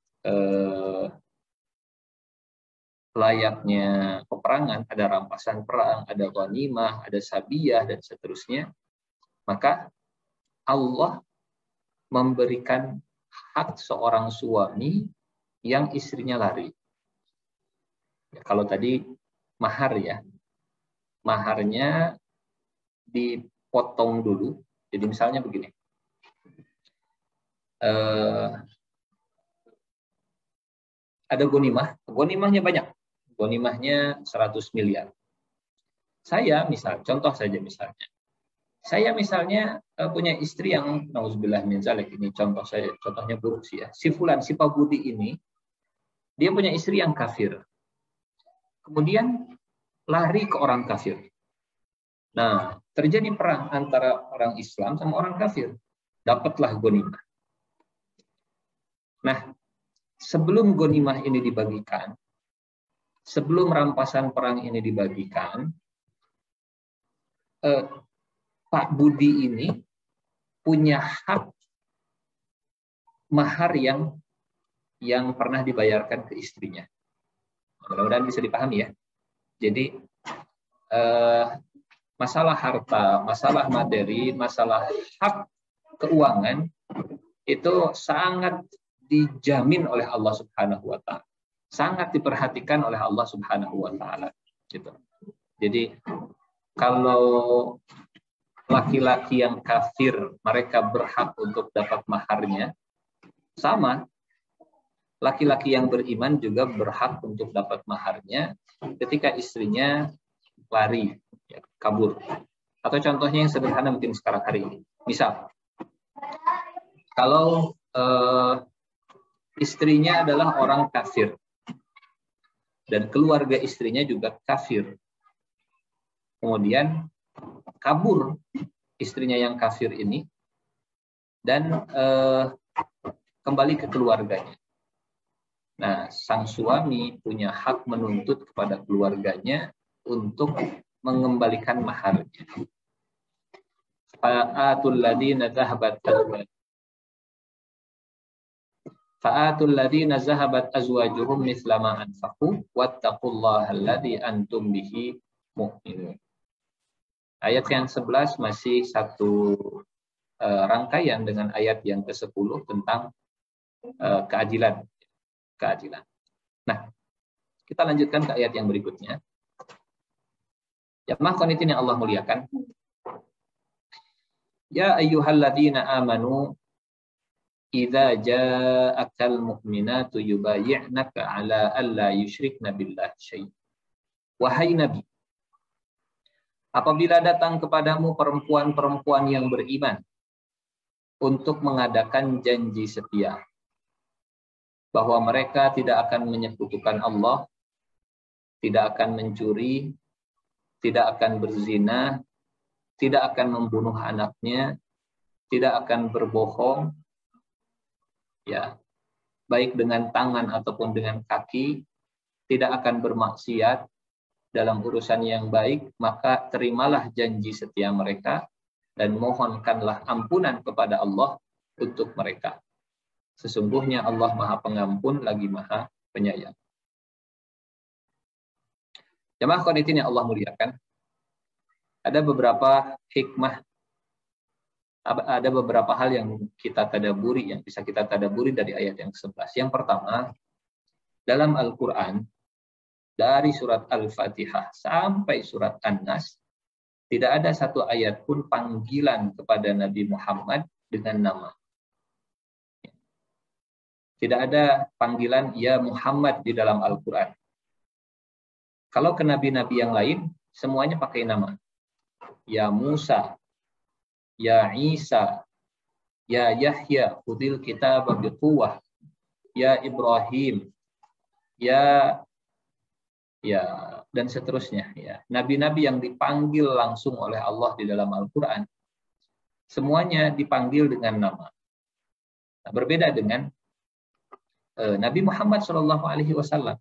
layaknya peperangan, ada rampasan perang, ada ghanimah, ada sabiyah, dan seterusnya. Maka Allah memberikan hak seorang suami yang istrinya lari. Ya, kalau tadi mahar ya, maharnya dipotong dulu. Jadi misalnya begini, ada ghanimahnya banyak, ghanimahnya 100 miliar. Saya misalnya punya istri yang nauzubillah min zalik, ini contohnya buruk sih ya. Si Pak Budi ini, dia punya istri yang kafir. Kemudian lari ke orang kafir. Nah, terjadi perang antara orang Islam sama orang kafir. Dapatlah ghanimah. Nah, sebelum ghanimah ini dibagikan, sebelum rampasan perang ini dibagikan, Pak Budi ini punya hak mahar yang pernah dibayarkan ke istrinya. Mudah-mudahan bisa dipahami ya. Jadi masalah harta, masalah materi, masalah hak keuangan itu sangat dijamin oleh Allah Subhanahu wa taala. Sangat diperhatikan oleh Allah Subhanahu wa taala gitu. Jadi kalau laki-laki yang kafir mereka berhak untuk dapat maharnya, sama laki-laki yang beriman juga berhak untuk dapat maharnya ketika istrinya lari, ya, kabur. Atau contohnya yang sederhana mungkin sekarang hari ini. Misal, kalau istrinya adalah orang kafir dan keluarga istrinya juga kafir, kemudian kabur istrinya yang kafir ini dan kembali ke keluarganya. Nah, sang suami punya hak menuntut kepada keluarganya untuk mengembalikan maharnya. Fa'atul ladina zahabat azwajuhum mithla ma anfaqu wattaqullaha alladzi antum bihi mu'minun. Ayat yang 11 masih satu rangkaian dengan ayat yang ke-10 tentang keadilan. Nah, kita lanjutkan ke ayat yang berikutnya. Jamaah qanitin yang Allah muliakan. Ya ayyuhalladzina amanu idza ja'akal mu'minatu yubayyi'naka 'ala alla yusyrikna billahi syai'an. Wahai Nabi, apabila datang kepadamu perempuan-perempuan yang beriman untuk mengadakan janji setia bahwa mereka tidak akan menyekutukan Allah, tidak akan mencuri, tidak akan berzina, tidak akan membunuh anaknya, tidak akan berbohong, ya, baik dengan tangan ataupun dengan kaki, tidak akan bermaksiat dalam urusan yang baik, maka terimalah janji setia mereka dan mohonkanlah ampunan kepada Allah untuk mereka. Sesungguhnya Allah Maha Pengampun lagi Maha Penyayang. Jamaah qanitin yang Allah muliakan, ada beberapa hikmah, ada beberapa hal yang kita tadaburi, yang bisa kita tadaburi dari ayat yang ke-11. Yang pertama, dalam Al-Quran, dari surat Al-Fatihah sampai surat An-Nas, tidak ada satu ayat pun panggilan kepada Nabi Muhammad dengan nama. Tidak ada panggilan ya Muhammad di dalam Al-Quran. Kalau ke nabi-nabi yang lain, semuanya pakai nama. Ya Musa, ya Isa, ya Yahya, khudil kitab biquwwah, ya Ibrahim, ya dan seterusnya. Ya. Nabi-nabi yang dipanggil langsung oleh Allah di dalam Al-Quran, semuanya dipanggil dengan nama. Nah, berbeda dengan Nabi Muhammad SAW.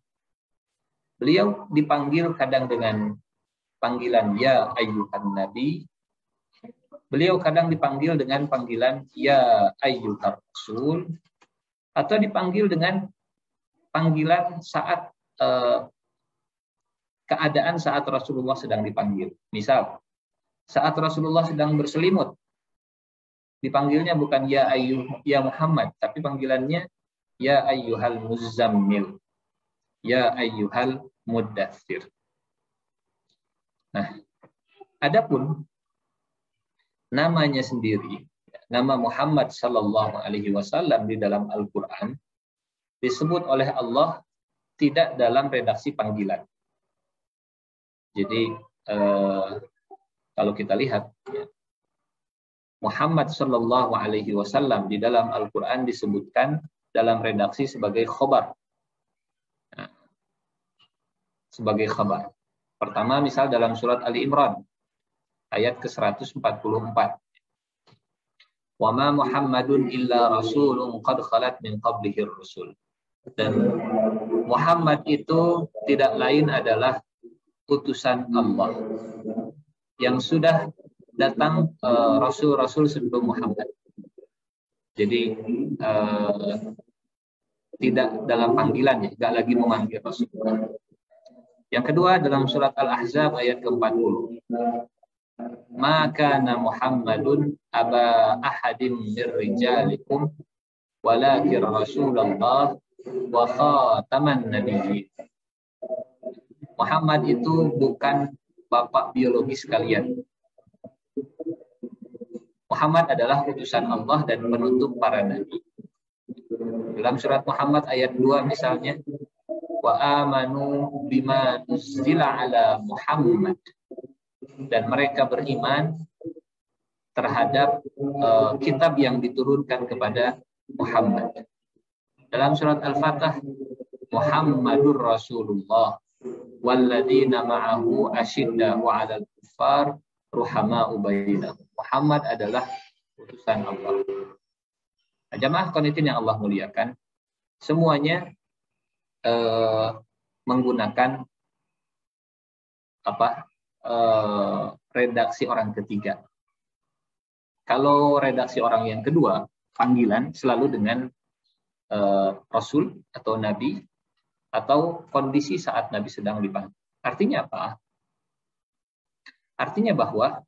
Beliau dipanggil kadang dengan panggilan ya ayyuhan nabi. Beliau kadang dipanggil dengan panggilan ya ayyuhar rasul, atau dipanggil dengan panggilan saat keadaan saat Rasulullah sedang dipanggil. Misal, saat Rasulullah sedang berselimut, dipanggilnya bukan ya Muhammad, tapi panggilannya ya ayyuhal muzammil, ya ayyuhal muddathir. Nah, adapun namanya sendiri, nama Muhammad sallallahu alaihi wasallam di dalam Al-Qur'an disebut oleh Allah tidak dalam redaksi panggilan. Jadi kalau kita lihat ya, Muhammad sallallahu alaihi wasallam di dalam Al-Qur'an disebutkan dalam redaksi sebagai khobar. Nah, sebagai khabar. Pertama misal dalam surat Ali Imran ayat ke-144. Wa ma Muhammadun illa rasulun qad khalat min qablihi ar-rusul. Dan Muhammad itu tidak lain adalah utusan Allah yang sudah datang rasul-rasul sebelum Muhammad. Jadi tidak dalam panggilannya, tidak lagi memanggil Rasul. Yang kedua dalam surat Al-Ahzab ayat ke-40. Maka Muhammadun aba ahadim min rijalikum walakin Rasulullah wa khataman nabiyyin. Muhammad itu bukan bapak biologis kalian. Muhammad adalah utusan Allah dan penutup para nabi. Dalam surat Muhammad ayat 2 misalnya, wa amanu bima nuzila ala Muhammad, dan mereka beriman terhadap kitab yang diturunkan kepada Muhammad. Dalam surat Al-Fatah, Muhammadur Rasulullah walladzina ma'ahu asyidda'u 'alal kuffar ruhama'u bainahum. Muhammad adalah utusan Allah. Jamaah qanitin yang Allah muliakan, semuanya menggunakan redaksi orang ketiga. Kalau redaksi orang yang kedua, panggilan selalu dengan Rasul atau Nabi, atau kondisi saat Nabi sedang dipanggil. Artinya apa? Artinya bahwa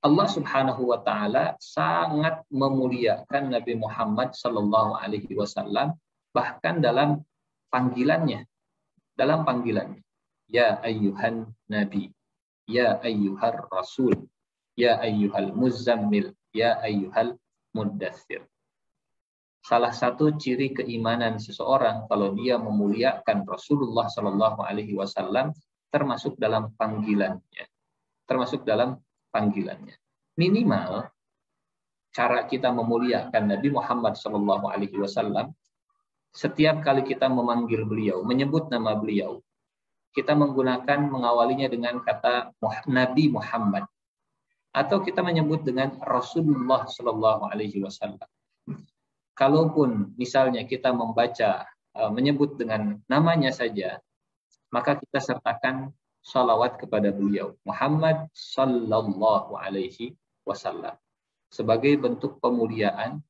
Allah Subhanahu wa taala sangat memuliakan Nabi Muhammad sallallahu alaihi wasallam bahkan dalam panggilannya. Dalam panggilannya. Ya ayyuhan nabi, ya ayyuhar rasul, ya ayyuhal muzammil, ya ayyuhal muddatsir. Salah satu ciri keimanan seseorang kalau dia memuliakan Rasulullah sallallahu alaihi wasallam termasuk dalam panggilannya. Termasuk dalam panggilannya. Minimal cara kita memuliakan Nabi Muhammad sallallahu alaihi wasallam, setiap kali kita memanggil beliau, menyebut nama beliau, kita mengawalinya dengan kata Nabi Muhammad, atau kita menyebut dengan Rasulullah sallallahu alaihi wasallam. Kalaupun misalnya kita membaca menyebut dengan namanya saja, maka kita sertakan salawat kepada beliau Muhammad sallallahu alaihi wasallam sebagai bentuk pemuliaan.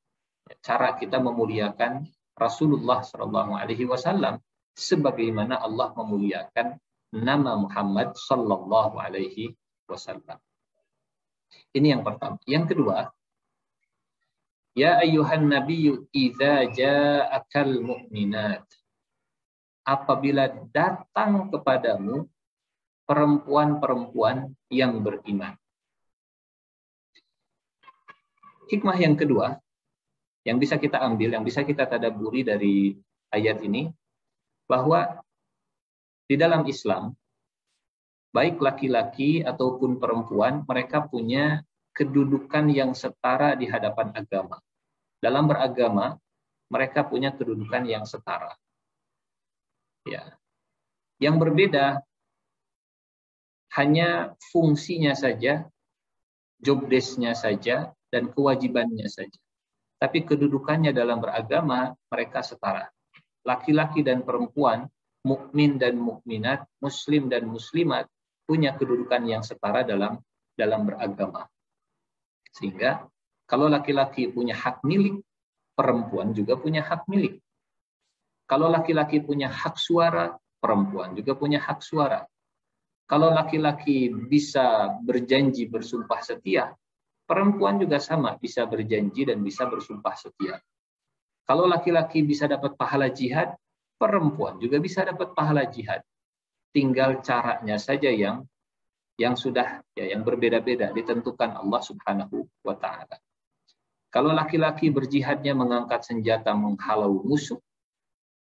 Cara kita memuliakan Rasulullah sallallahu alaihi wasallam sebagaimana Allah memuliakan nama Muhammad sallallahu alaihi wasallam. Ini yang pertama. Yang kedua, ya ayyuhan nabiyyu idza ja'akal mu'minat, apabila datang kepadamu perempuan-perempuan yang beriman. Hikmah yang kedua yang bisa kita ambil, yang bisa kita tadabburi dari ayat ini, bahwa di dalam Islam, baik laki-laki ataupun perempuan, mereka punya kedudukan yang setara di hadapan agama. Dalam beragama, mereka punya kedudukan yang setara. Ya. Yang berbeda hanya fungsinya saja, job desk-nya saja, dan kewajibannya saja. Tapi kedudukannya dalam beragama, mereka setara. Laki-laki dan perempuan, mukmin dan mukminat, muslim dan muslimat, punya kedudukan yang setara dalam beragama. Sehingga kalau laki-laki punya hak milik, perempuan juga punya hak milik. Kalau laki-laki punya hak suara, perempuan juga punya hak suara. Kalau laki-laki bisa berjanji bersumpah setia, perempuan juga sama, bisa berjanji dan bisa bersumpah setia. Kalau laki-laki bisa dapat pahala jihad, perempuan juga bisa dapat pahala jihad. Tinggal caranya saja yang sudah yang berbeda-beda ditentukan Allah Subhanahu wa taala. Kalau laki-laki berjihadnya mengangkat senjata menghalau musuh,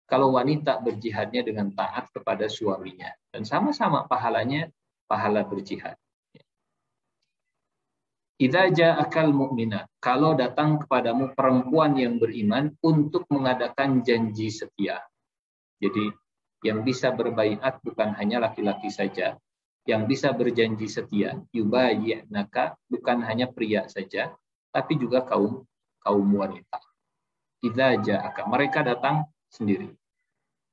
kalau wanita berjihadnya dengan taat kepada suaminya, dan sama-sama pahalanya pahala berjihad. Idza ja'akal mu'minat, kalau datang kepadamu perempuan yang beriman untuk mengadakan janji setia. Jadi yang bisa berbaiat bukan hanya laki-laki saja, yang bisa berjanji setia, yubayyi'naka, bukan hanya pria saja, tapi juga kaum wanita. Idza ja'aka, mereka datang sendiri.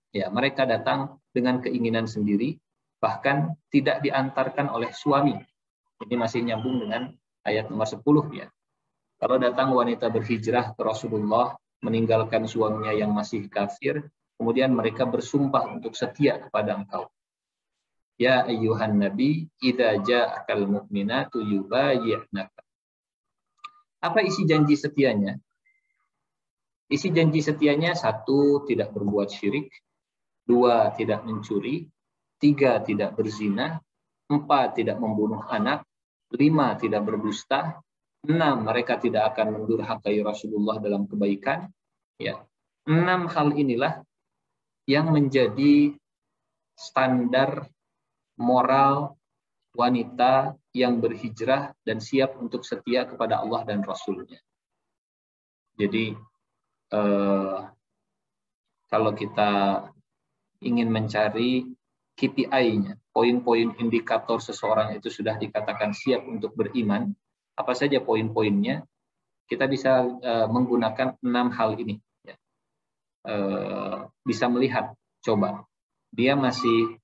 Ya, mereka datang dengan keinginan sendiri, bahkan tidak diantarkan oleh suami. Ini masih nyambung dengan ayat nomor 10 ya. Kalau datang wanita berhijrah ke Rasulullah, meninggalkan suaminya yang masih kafir, kemudian mereka bersumpah untuk setia kepada engkau. Ya ayyuhan nabi, idza ja'akal mu'minatu yubayyi'naka. Apa isi janji setianya? Isi janji setianya, 1, tidak berbuat syirik. 2, tidak mencuri. 3, tidak berzina. 4, tidak membunuh anak. 5, tidak berdusta. 6, mereka tidak akan mendurhakai Rasulullah dalam kebaikan. Ya. 6 hal inilah yang menjadi standar moral wanita yang berhijrah dan siap untuk setia kepada Allah dan Rasul-Nya. Jadi kalau kita ingin mencari KPI-nya, poin-poin indikator seseorang itu sudah dikatakan siap untuk beriman, apa saja poin-poinnya, kita bisa menggunakan 6 hal ini. Ya. Bisa melihat, coba, dia masih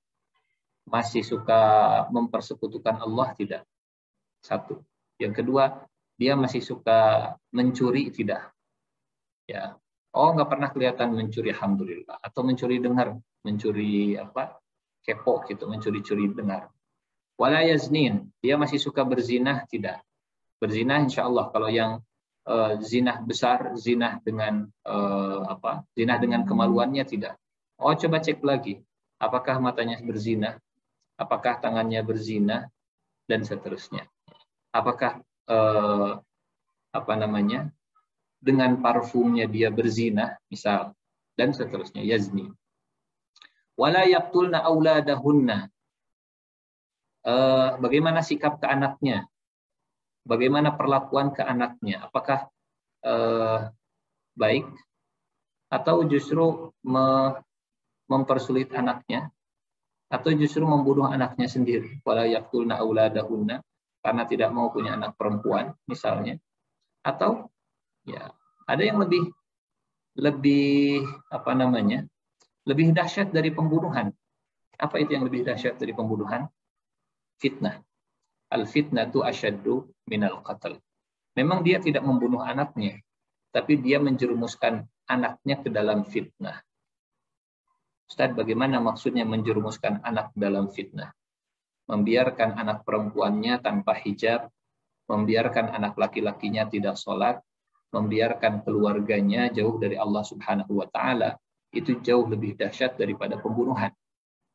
suka mempersekutukan Allah, tidak? 1. Yang kedua, dia masih suka mencuri, tidak? Ya, oh nggak pernah kelihatan mencuri, alhamdulillah. Atau mencuri dengar, mencuri kepo gitu, mencuri-curi dengar. Wala yaznin, dia masih suka berzinah, tidak? Berzinah insya Allah. Kalau yang zinah besar, zinah dengan zinah dengan kemaluannya, tidak. Oh coba cek lagi, apakah matanya berzinah, apakah tangannya berzinah, dan seterusnya. Apakah dengan parfumnya dia berzina, misal, dan seterusnya, yazni. Wala yaqtulna auladahunna. Bagaimana sikap ke anaknya? Bagaimana perlakuan ke anaknya? Apakah baik atau justru mempersulit anaknya, atau justru membunuh anaknya sendiri? Wala yaqtulna auladahunna, karena tidak mau punya anak perempuan, misalnya. Atau ya, ada yang lebih lebih dahsyat dari pembunuhan. Apa itu yang lebih dahsyat dari pembunuhan? Fitnah. Al-fitnatu asyaddu minal qatl. Memang dia tidak membunuh anaknya, tapi dia menjerumuskan anaknya ke dalam fitnah. Ustaz, bagaimana maksudnya menjerumuskan anak dalam fitnah? Membiarkan anak perempuannya tanpa hijab, membiarkan anak laki-lakinya tidak sholat, membiarkan keluarganya jauh dari Allah Subhanahu wa Ta'ala, itu jauh lebih dahsyat daripada pembunuhan.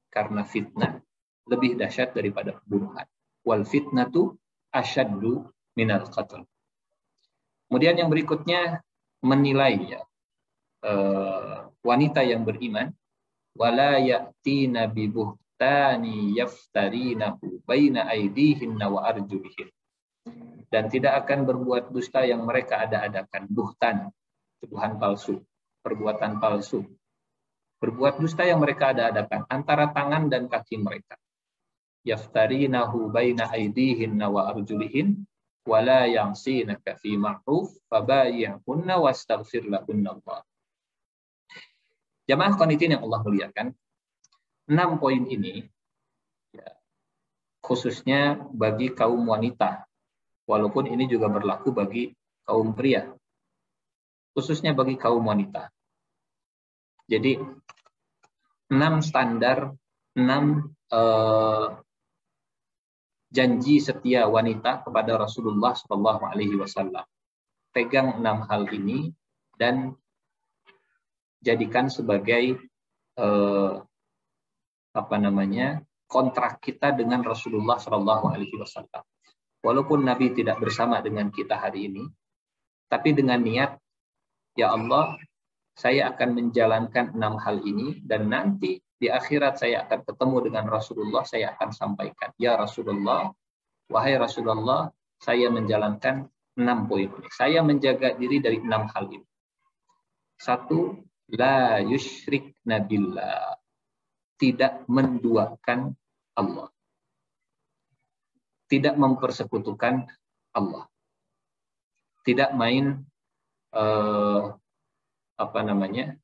Karena fitnah lebih dahsyat daripada pembunuhan. Wal fitnatu asyaddu minal qatl. Kemudian yang berikutnya menilai wanita yang beriman, wala ya'tina bi buhtani yaftarinahu baina aydihinna wa arjulihin. Dan tidak akan berbuat dusta yang mereka ada-adakan. Buhtan, tuduhan palsu, perbuatan palsu. Berbuat dusta yang mereka ada-adakan antara tangan dan kaki mereka. Yaftarinahu baina aydihinna wa arjulihin wala ya'sinaka fi ma'ruf fabayyihunna wastaghfir lahunna Allah. Jamaah qanitin yang Allah muliakan, 6 poin ini ya, khususnya bagi kaum wanita. Walaupun ini juga berlaku bagi kaum pria. Khususnya bagi kaum wanita. Jadi 6 standar, 6 janji setia wanita kepada Rasulullah SAW. Pegang 6 hal ini dan jadikan sebagai kontrak kita dengan Rasulullah SAW. Walaupun Nabi tidak bersama dengan kita hari ini, tapi dengan niat, ya Allah, saya akan menjalankan 6 hal ini, dan nanti di akhirat saya akan ketemu dengan Rasulullah, saya akan sampaikan, ya Rasulullah, wahai Rasulullah, saya menjalankan 6 poin ini. Saya menjaga diri dari 6 hal ini. 1, la yusyrikna billah. Tidak menduakan Allah. Tidak mempersekutukan Allah. Tidak main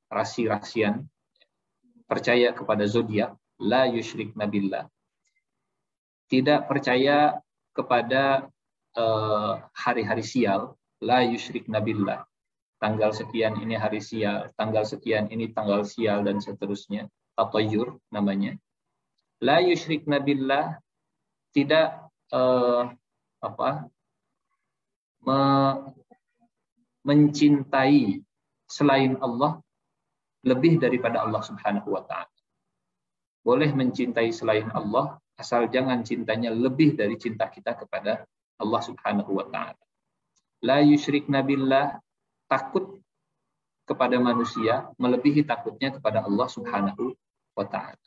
rasi-rasian percaya kepada zodiak, la yusyrikna billah. Tidak percaya kepada hari-hari sial, la yusyrikna billah. Tanggal sekian ini hari sial, tanggal sekian ini tanggal sial, dan seterusnya. Tatayyur namanya. La yusyrikna billah, tidak mencintai selain Allah lebih daripada Allah Subhanahu wa taala. Boleh mencintai selain Allah, asal jangan cintanya lebih dari cinta kita kepada Allah Subhanahu wa taala. La yusyrikna billah, takut kepada manusia melebihi takutnya kepada Allah Subhanahu wa taala.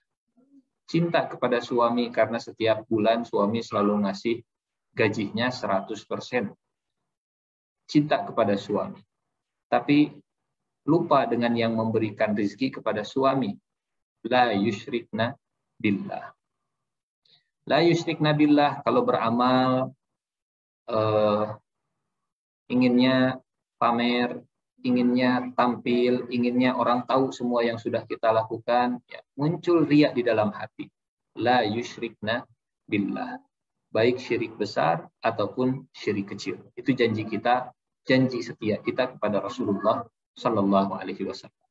Cinta kepada suami karena setiap bulan suami selalu ngasih gajinya 100%. Cinta kepada suami. Tapi lupa dengan yang memberikan rezeki kepada suami. La yusyrikna billah. La yusyrikna billah, kalau beramal inginnya pamer, inginnya tampil, inginnya orang tahu semua yang sudah kita lakukan, ya, muncul riya di dalam hati. La yusyrikna billah. Baik syirik besar ataupun syirik kecil. Itu janji kita, janji setia kita kepada Rasulullah Sallallahu Alaihi Wasallam.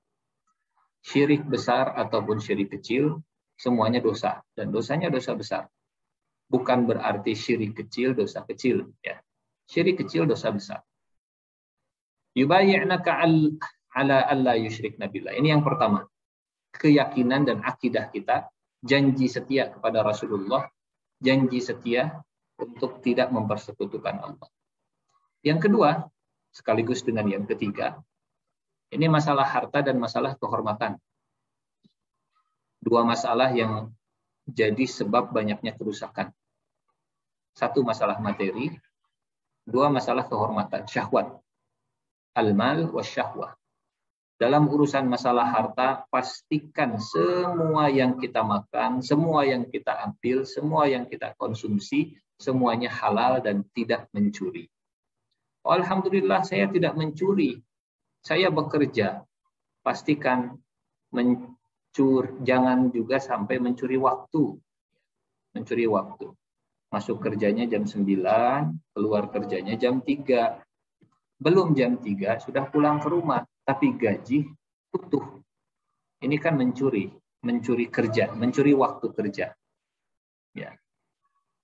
Syirik besar ataupun syirik kecil, semuanya dosa, dan dosanya dosa besar. Bukan berarti syirik kecil dosa kecil, ya. Syirik kecil dosa besar. Yubayi'naka ala alla yusyrikna billah. Ini yang pertama. Keyakinan dan akidah kita, janji setia kepada Rasulullah, janji setia untuk tidak mempersekutukan Allah. Yang kedua, sekaligus dengan yang ketiga, ini masalah harta dan masalah kehormatan. Dua masalah yang jadi sebab banyaknya kerusakan. Satu masalah materi, dua masalah kehormatan, syahwat. Al-mal wa syahwah. Dalam urusan masalah harta, pastikan semua yang kita makan, semua yang kita ambil, semua yang kita konsumsi, semuanya halal dan tidak mencuri. Alhamdulillah saya tidak mencuri. Saya bekerja. Pastikan jangan juga sampai mencuri waktu. Mencuri waktu. Masuk kerjanya jam 9, keluar kerjanya jam 3. Belum jam 3 sudah pulang ke rumah, tapi gaji utuh. Ini kan mencuri kerja, mencuri waktu kerja. Ya.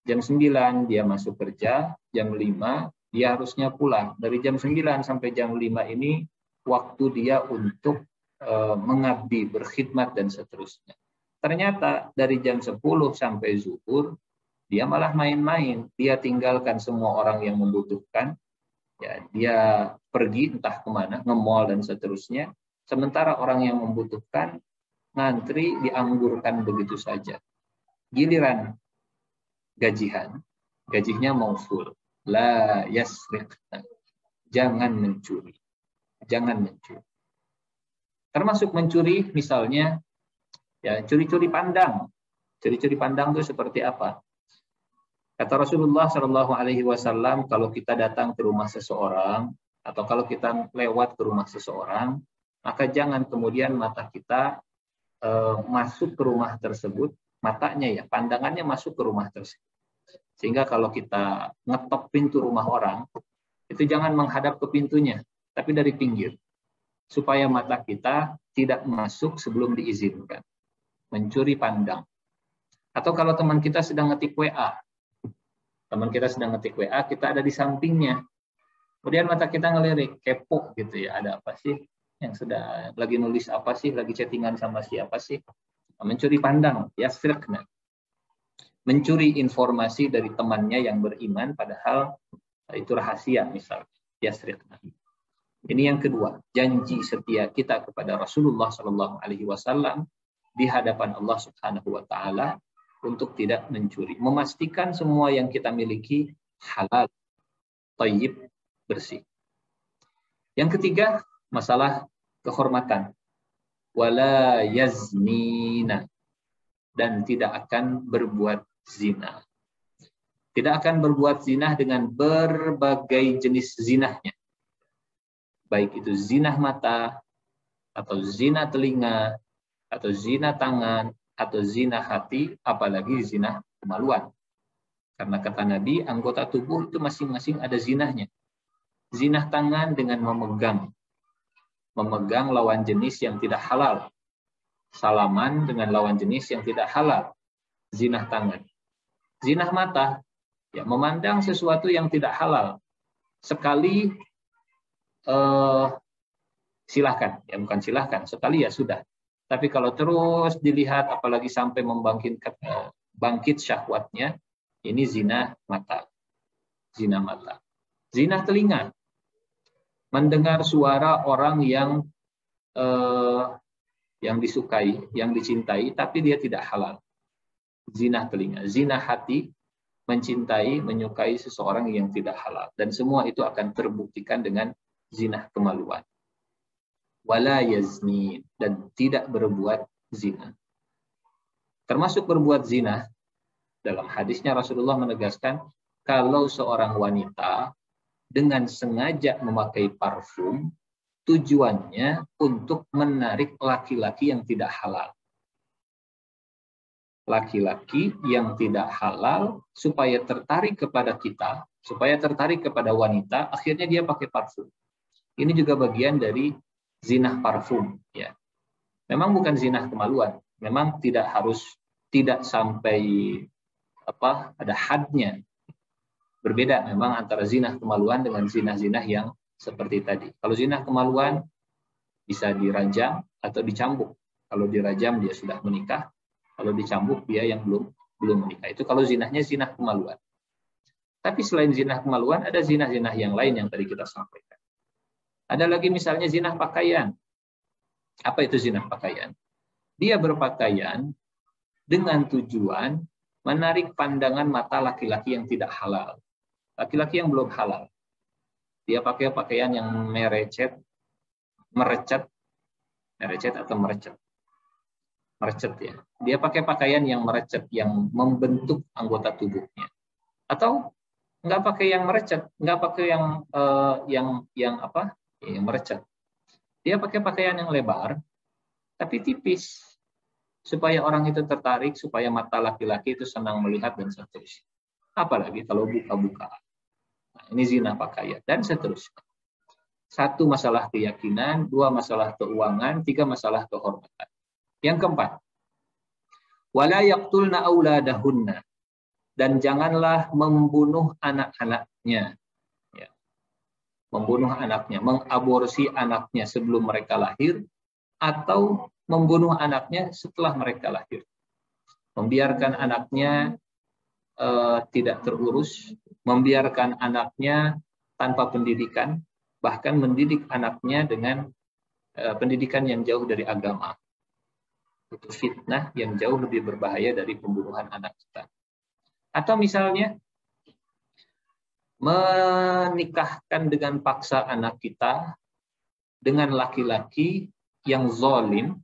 Jam 9 dia masuk kerja, jam 5 dia harusnya pulang. Dari jam 9 sampai jam 5 ini waktu dia untuk mengabdi, berkhidmat dan seterusnya. Ternyata dari jam 10 sampai zuhur dia malah main-main, dia tinggalkan semua orang yang membutuhkan. Ya, dia pergi entah kemana, nge-mall dan seterusnya. Sementara orang yang membutuhkan ngantri dianggurkan begitu saja. Giliran gajinya mausul. La yasriqna. Jangan mencuri. Jangan mencuri. Termasuk mencuri misalnya ya curi-curi pandang. Curi-curi pandang itu seperti apa? Kata Rasulullah Shallallahu Alaihi Wasallam, kalau kita datang ke rumah seseorang atau kalau kita lewat ke rumah seseorang, maka jangan kemudian mata kita masuk ke rumah tersebut, matanya ya, pandangannya masuk ke rumah tersebut. Sehingga kalau kita ngetok pintu rumah orang, itu jangan menghadap ke pintunya, tapi dari pinggir, supaya mata kita tidak masuk sebelum diizinkan. Mencuri pandang. Atau kalau teman kita sedang ngetik WA. Teman kita sedang ngetik WA, kita ada di sampingnya. Kemudian mata kita ngelirik, kepo gitu ya. Ada apa sih? Yang sudah lagi nulis apa sih? Lagi chattingan sama siapa sih? Mencuri pandang, yasriqna. Mencuri informasi dari temannya yang beriman, padahal itu rahasia misalnya. Yasriqna. Ini yang kedua, janji setia kita kepada Rasulullah Shallallahu Alaihi Wasallam di hadapan Allah Subhanahu Wa Taala. Untuk tidak mencuri. Memastikan semua yang kita miliki halal, thayyib, bersih. Yang ketiga, masalah kehormatan. Wala yaznina. Dan tidak akan berbuat zina. Tidak akan berbuat zina dengan berbagai jenis zinahnya. Baik itu zina mata, atau zina telinga, atau zina tangan, atau zina hati, apalagi zina kemaluan. Karena kata Nabi, anggota tubuh itu masing-masing ada zinahnya. Zina tangan dengan memegang lawan jenis yang tidak halal. Salaman dengan lawan jenis yang tidak halal. Zina tangan. Zina mata, ya, memandang sesuatu yang tidak halal. Sekali silahkan, ya bukan silahkan, sekali ya sudah. Tapi kalau terus dilihat, apalagi sampai bangkit syahwatnya, ini zina mata. Zina mata. Zina telinga. Mendengar suara orang yang disukai, yang dicintai, tapi dia tidak halal. Zina telinga. Zina hati, mencintai, menyukai seseorang yang tidak halal. Dan semua itu akan terbuktikan dengan zina kemaluan. Wala yazni, dan tidak berbuat zina. Termasuk berbuat zina, dalam hadisnya Rasulullah menegaskan, kalau seorang wanita dengan sengaja memakai parfum, tujuannya untuk menarik laki-laki yang tidak halal. Laki-laki yang tidak halal supaya tertarik kepada kita, supaya tertarik kepada wanita, akhirnya dia pakai parfum. Ini juga bagian dari zinah parfum, ya. Memang bukan zinah kemaluan, memang tidak sampai ada hadnya. Berbeda memang antara zinah kemaluan dengan zinah-zinah yang seperti tadi. Kalau zinah kemaluan bisa dirajam atau dicambuk. Kalau dirajam dia sudah menikah, kalau dicambuk dia yang belum menikah. Itu kalau zinahnya zinah kemaluan. Tapi selain zinah kemaluan ada zinah-zinah yang lain yang tadi kita sampaikan. Ada lagi misalnya zinah pakaian. Apa itu zinah pakaian? Dia berpakaian dengan tujuan menarik pandangan mata laki-laki yang tidak halal. Laki-laki yang belum halal. Dia pakai pakaian yang merecet ya. Dia pakai pakaian yang merecet, yang membentuk anggota tubuhnya. Atau nggak pakai yang merecet, nggak pakai yang merecet. Dia pakai pakaian yang lebar, tapi tipis, supaya orang itu tertarik, supaya mata laki-laki itu senang melihat dan seterusnya. Apalagi kalau buka-buka. Nah, ini zina pakaian dan seterusnya. 1 masalah keyakinan, 2 masalah keuangan, 3 masalah kehormatan. Yang keempat, wala yaqtulna auladahunna, dan janganlah membunuh anak-anaknya. Ya. Membunuh anaknya, mengaborsi anaknya sebelum mereka lahir, atau membunuh anaknya setelah mereka lahir. Membiarkan anaknya tidak terurus, membiarkan anaknya tanpa pendidikan, bahkan mendidik anaknya dengan pendidikan yang jauh dari agama. Itu fitnah yang jauh lebih berbahaya dari pembunuhan anak kita. Atau misalnya menikahkan dengan paksa anak kita dengan laki-laki yang zalim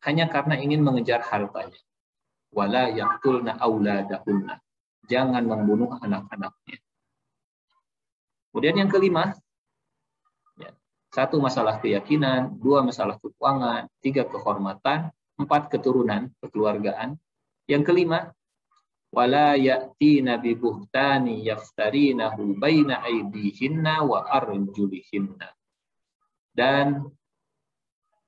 hanya karena ingin mengejar hartanya. Wala yaqtulna auladahunna. Jangan membunuh anak-anaknya. Kemudian yang kelima, 1 masalah keyakinan, 2 masalah keuangan, 3 kehormatan, 4 keturunan, kekeluargaan. Yang kelima, wala ya'tina bi buhtani yaftarinahu baina aydihinna wa arjulihinna. Dan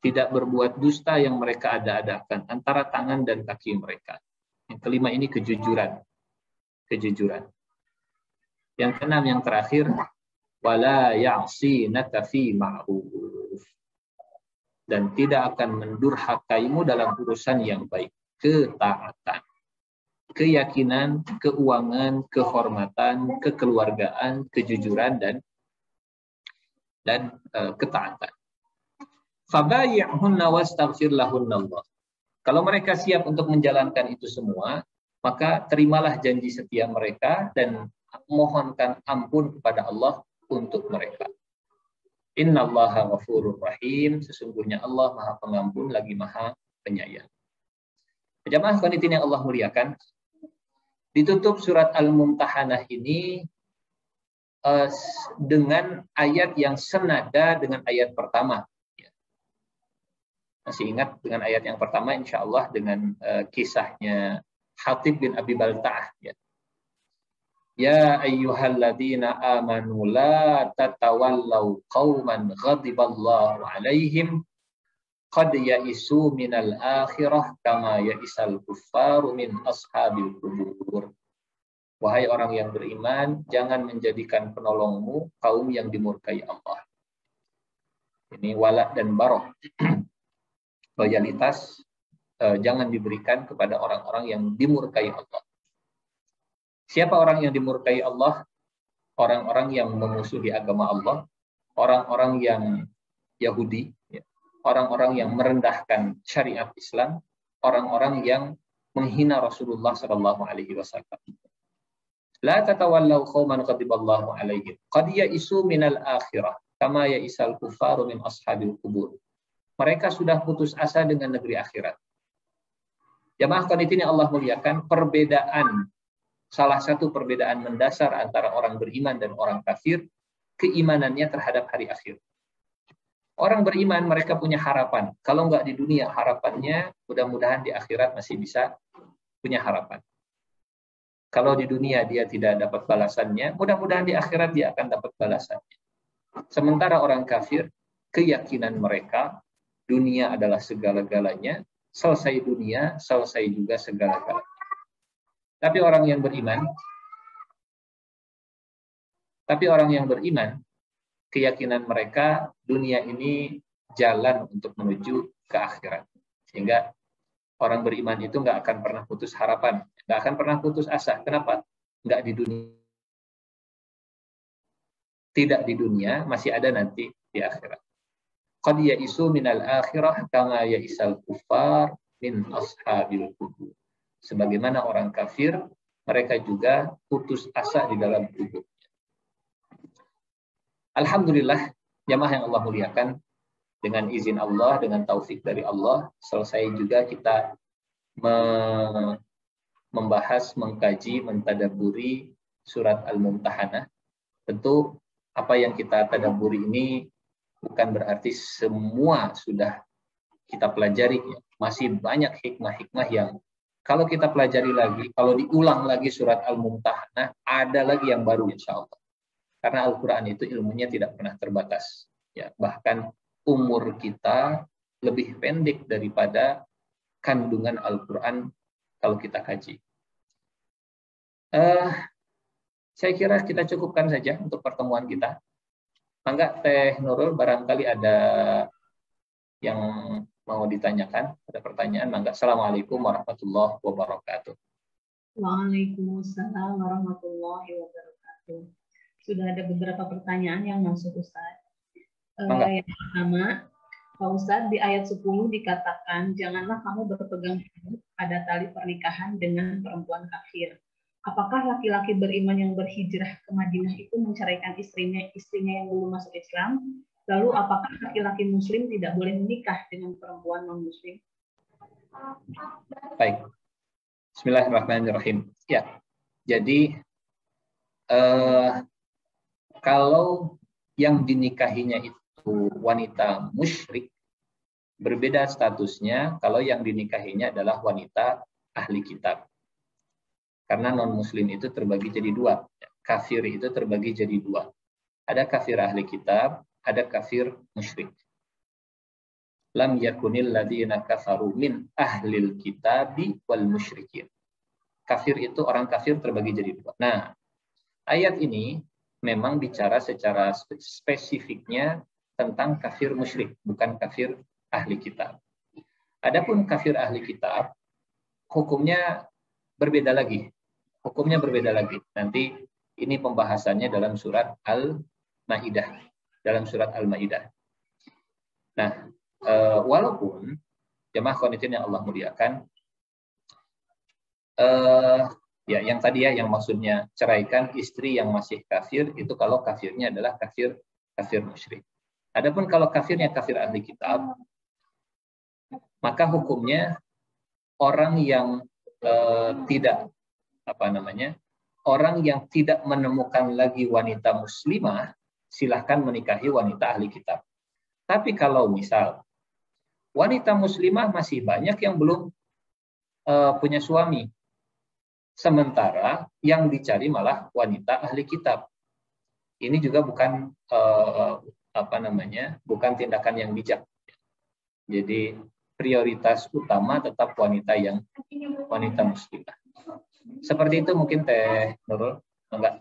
tidak berbuat dusta yang mereka ada-adakan antara tangan dan kaki mereka. Yang kelima ini kejujuran. Yang keenam, yang terakhir, wala ya'sinaka fi ma'ruf, dan tidak akan mendurhakaimu dalam urusan yang baik. Ketaatan, keyakinan, keuangan, kehormatan, kekeluargaan, kejujuran, dan ketaatan. Fabayi'hunna wastaghfir lahunna Allah. Kalau mereka siap untuk menjalankan itu semua, maka terimalah janji setia mereka dan mohonkan ampun kepada Allah untuk mereka. Innallaha ghafurur rahim. Sesungguhnya Allah Maha Pengampun lagi Maha Penyayang. Jamaah qanitin yang Allah muliakan, ditutup surat Al-Mumtahanah ini dengan ayat yang senada dengan ayat pertama. Masih ingat dengan ayat yang pertama, insya Allah dengan kisahnya Hatib bin Abi Balta'ah. Ya ayyuhalladzina amanu la tatawallaw qauman ghadiballahu alaihim qad ya'isu minal akhirah kama ya'isal kuffaru min ashabil qubur. Wahai orang yang beriman, jangan menjadikan penolongmu kaum yang dimurkai Allah. Ini wala dan baroh. Loyalitas jangan diberikan kepada orang-orang yang dimurkai Allah. Siapa orang yang dimurkai Allah? Orang-orang yang memusuhi agama Allah, orang-orang yang Yahudi, orang-orang yang merendahkan syariat Islam, orang-orang yang menghina Rasulullah sallallahu alaihi wasallam. La tatawallaw qauman ghadiballahu alaihim qad ya'isu minal akhirah kama ya'isal kuffaru min ashabil qubur. Mereka sudah putus asa dengan negeri akhirat. Jamaah qanitin yang Allah muliakan, salah satu perbedaan mendasar antara orang beriman dan orang kafir, keimanannya terhadap hari akhir. Orang beriman mereka punya harapan. Kalau nggak di dunia harapannya, mudah-mudahan di akhirat masih bisa punya harapan. Kalau di dunia dia tidak dapat balasannya, mudah-mudahan di akhirat dia akan dapat balasannya. Sementara orang kafir, keyakinan mereka, dunia adalah segala-galanya, selesai dunia, selesai juga segala-galanya. Tapi orang yang beriman, keyakinan mereka dunia ini jalan untuk menuju ke akhirat. Sehingga orang beriman itu nggak akan pernah putus harapan, nggak akan pernah putus asa. Kenapa? Nggak di dunia. Tidak di dunia, masih ada nanti di akhirat. Qad ya'isu minal akhirah kama ya'isal kuffar min ashabil qubur. Sebagaimana orang kafir, mereka juga putus asa di dalam kubur. Alhamdulillah, jamaah yang Allah muliakan, dengan izin Allah, dengan taufik dari Allah, selesai juga kita membahas, mengkaji, mentadaburi surat Al-Mumtahanah. Tentu apa yang kita tadaburi ini bukan berarti semua sudah kita pelajari. Masih banyak hikmah-hikmah yang kalau kita pelajari lagi, kalau diulang lagi surat Al-Mumtahanah, ada lagi yang baru insya Allah. Karena Al-Quran itu ilmunya tidak pernah terbatas. Ya, bahkan umur kita lebih pendek daripada kandungan Al-Quran kalau kita kaji. Saya kira kita cukupkan saja untuk pertemuan kita. Mangga Teh Nurul, barangkali ada yang mau ditanyakan, ada pertanyaan, mangga. Assalamualaikum warahmatullahi wabarakatuh. Waalaikumsalam warahmatullahi wabarakatuh. Sudah ada beberapa pertanyaan yang masuk, Ustaz. Yang pertama, Pak Ustaz, di ayat 10 dikatakan, janganlah kamu berpegang pada tali pernikahan dengan perempuan kafir. Apakah laki-laki beriman yang berhijrah ke Madinah itu menceraikan istrinya yang belum masuk Islam? Lalu apakah laki-laki muslim tidak boleh menikah dengan perempuan non-muslim? Baik. Bismillahirrahmanirrahim. Ya. Jadi kalau yang dinikahinya itu wanita musyrik, berbeda statusnya kalau yang dinikahinya adalah wanita ahli kitab. Karena non-muslim itu terbagi jadi dua. Kafir itu terbagi jadi dua. Ada kafir ahli kitab, ada kafir musyrik. Lam yakunil ladzina kafaru min ahlil kitabi wal musyrikin. Kafir itu, orang kafir terbagi jadi dua. Nah, ayat ini memang bicara secara spesifiknya tentang kafir musyrik, bukan kafir ahli kitab. Adapun kafir ahli kitab, hukumnya berbeda lagi. Hukumnya berbeda lagi. Nanti ini pembahasannya dalam surat Al-Maidah. Dalam surat Al-Maidah. Nah, walaupun jemaah qanitin yang Allah muliakan, ya yang tadi ya, yang maksudnya ceraikan istri yang masih kafir, itu kalau kafirnya adalah kafir musyrik. Adapun kalau kafirnya kafir ahli kitab, maka hukumnya orang yang orang yang tidak menemukan lagi wanita muslimah, silahkan menikahi wanita ahli kitab. Tapi kalau misal wanita muslimah masih banyak yang belum punya suami. Sementara yang dicari malah wanita ahli kitab. Ini juga bukan bukan tindakan yang bijak. Jadi prioritas utama tetap wanita muslimah. Seperti itu mungkin Teh Nurul, enggak?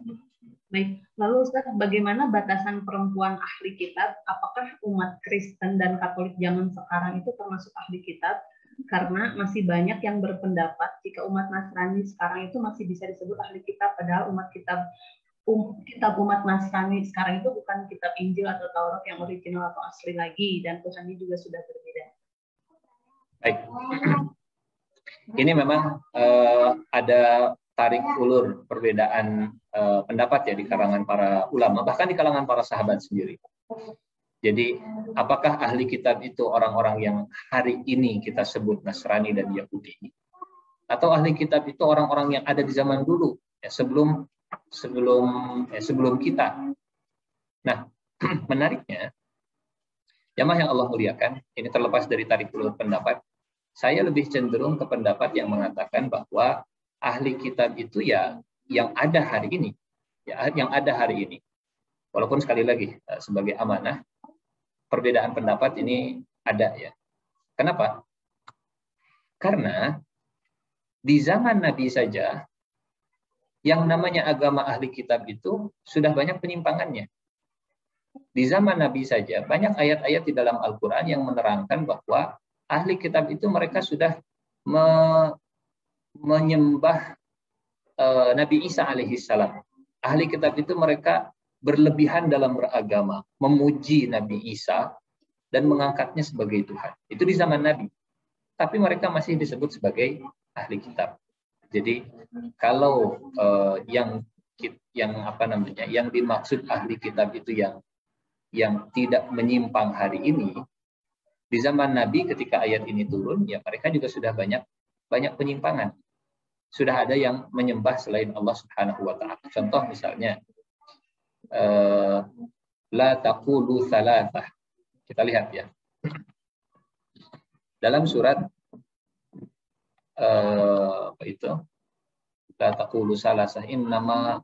Baik, lalu Ustaz, bagaimana batasan perempuan ahli kitab? Apakah umat Kristen dan Katolik zaman sekarang itu termasuk ahli kitab? Karena masih banyak yang berpendapat jika umat Nasrani sekarang itu masih bisa disebut ahli kitab, padahal kitab umat Nasrani sekarang itu bukan kitab Injil atau Taurat yang original atau asli lagi, dan Tuhannya juga sudah berbeda. Baik. Ini memang ada tarik ulur perbedaan pendapat ya di kalangan para ulama, bahkan di kalangan para sahabat sendiri. Jadi, apakah ahli kitab itu orang-orang yang hari ini kita sebut Nasrani dan Yahudi? Atau ahli kitab itu orang-orang yang ada di zaman dulu, ya, sebelum kita? Nah, menariknya, jamaah yang Allah muliakan, ini terlepas dari tarik ulur pendapat, saya lebih cenderung ke pendapat yang mengatakan bahwa ahli kitab itu ya yang ada hari ini, ya yang ada hari ini. Walaupun sekali lagi sebagai amanah, perbedaan pendapat ini ada ya. Kenapa? Karena di zaman Nabi saja yang namanya agama ahli kitab itu sudah banyak penyimpangannya. Di zaman Nabi saja banyak ayat-ayat di dalam Al-Quran yang menerangkan bahwa ahli kitab itu mereka sudah menyembah Nabi Isa alaihissalam. Ahli kitab itu mereka berlebihan dalam beragama, memuji Nabi Isa dan mengangkatnya sebagai Tuhan. Itu di zaman Nabi. Tapi mereka masih disebut sebagai ahli kitab. Jadi kalau yang dimaksud ahli kitab itu yang tidak menyimpang hari ini, di zaman Nabi ketika ayat ini turun, ya mereka juga sudah banyak penyimpangan. Sudah ada yang menyembah selain Allah Subhanahu wa taala. Contoh misalnya la taqulu thalathah. Kita lihat ya. Dalam surat apa itu? La taqulu salasah innama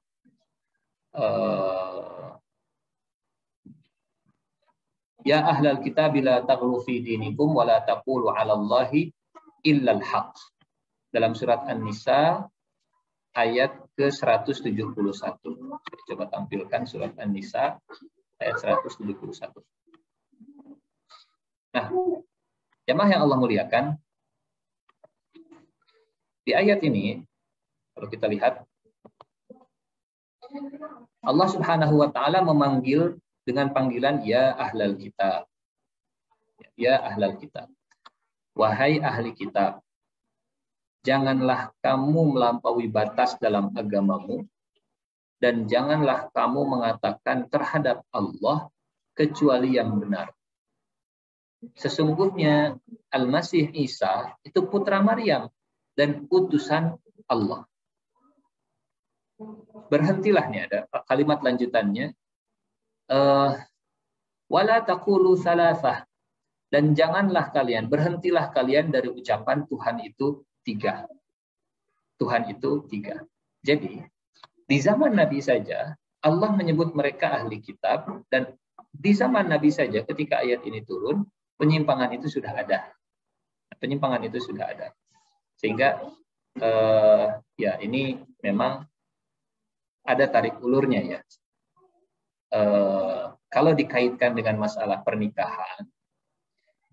ya ahlal kitab la taghlu fi dinikum wa la taqulu 'ala Allahi illa al-haq. Dalam surat An-Nisa ayat ke-171. Coba tampilkan surat An-Nisa ayat 171. Nah, jamaah yang Allah muliakan, di ayat ini kalau kita lihat Allah Subhanahu wa taala memanggil dengan panggilan ya ahlal kitab. Ya ahlal kitab. Wahai ahli kitab, janganlah kamu melampaui batas dalam agamamu dan janganlah kamu mengatakan terhadap Allah kecuali yang benar. Sesungguhnya Al-Masih Isa itu putra Maryam dan utusan Allah. Berhentilah nih, ada kalimat lanjutannya. Wala taqulu salasah, dan janganlah kalian, berhentilah kalian dari ucapan Tuhan itu tiga. Tuhan itu tiga. Jadi di zaman Nabi saja Allah menyebut mereka ahli kitab, dan di zaman Nabi saja ketika ayat ini turun, penyimpangan itu sudah ada. Penyimpangan itu sudah ada. Sehingga ya ini memang ada tarik ulurnya ya. Kalau dikaitkan dengan masalah pernikahan,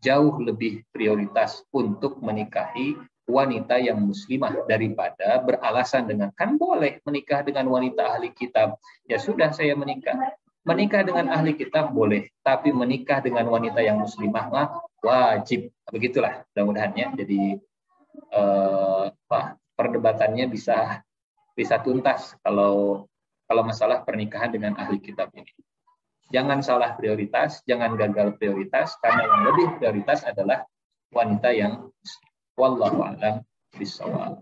jauh lebih prioritas untuk menikahi wanita yang muslimah daripada beralasan dengan kan boleh menikah dengan wanita ahli kitab. Ya sudah saya menikah. Menikah dengan ahli kitab boleh, tapi menikah dengan wanita yang muslimah mah wajib. Begitulah mudah-mudahan ya. Jadi perdebatannya bisa tuntas kalau masalah pernikahan dengan ahli kitab ini. Jangan salah prioritas, jangan gagal prioritas, karena yang lebih prioritas adalah wanita yang wallahu a'lam bishawab.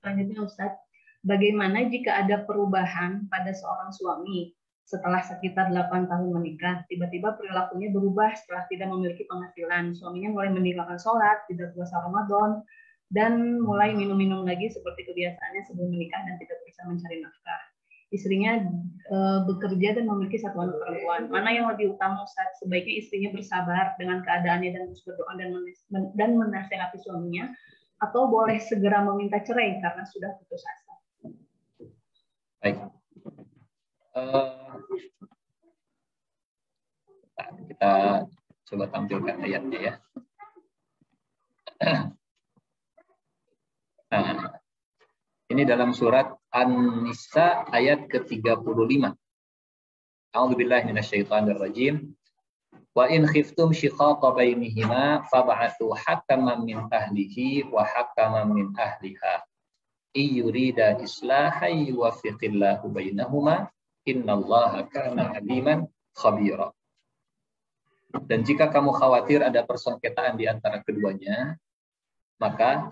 Selanjutnya Ustaz, bagaimana jika ada perubahan pada seorang suami setelah sekitar 8 tahun menikah, tiba-tiba perilakunya berubah setelah tidak memiliki penghasilan. Suaminya mulai meninggalkan sholat, tidak puasa Ramadan, dan mulai minum-minum lagi seperti kebiasaannya sebelum menikah dan tidak bisa mencari nafkah. Istrinya bekerja dan memiliki satu anak perempuan. Mana yang lebih utama, Ustaz? Sebaiknya istrinya bersabar dengan keadaannya dan terus berdoa dan menasihati suaminya, atau boleh segera meminta cerai karena sudah putus asa? Baik. Kita coba tampilkan ayatnya ya. Nah, ini dalam surat An-Nisa ayat ke-35. A'udzubillahi minasyaitonirrajim. Wa in khiftum shiqaqa bainihima fab'athu hakaman min ahlihi wa hakaman min ahliha. Iyurida islahan yuwaffiqillahu bainahuma innallaha kana aliman khabira. Dan jika kamu khawatir ada persengketaan di antara keduanya, maka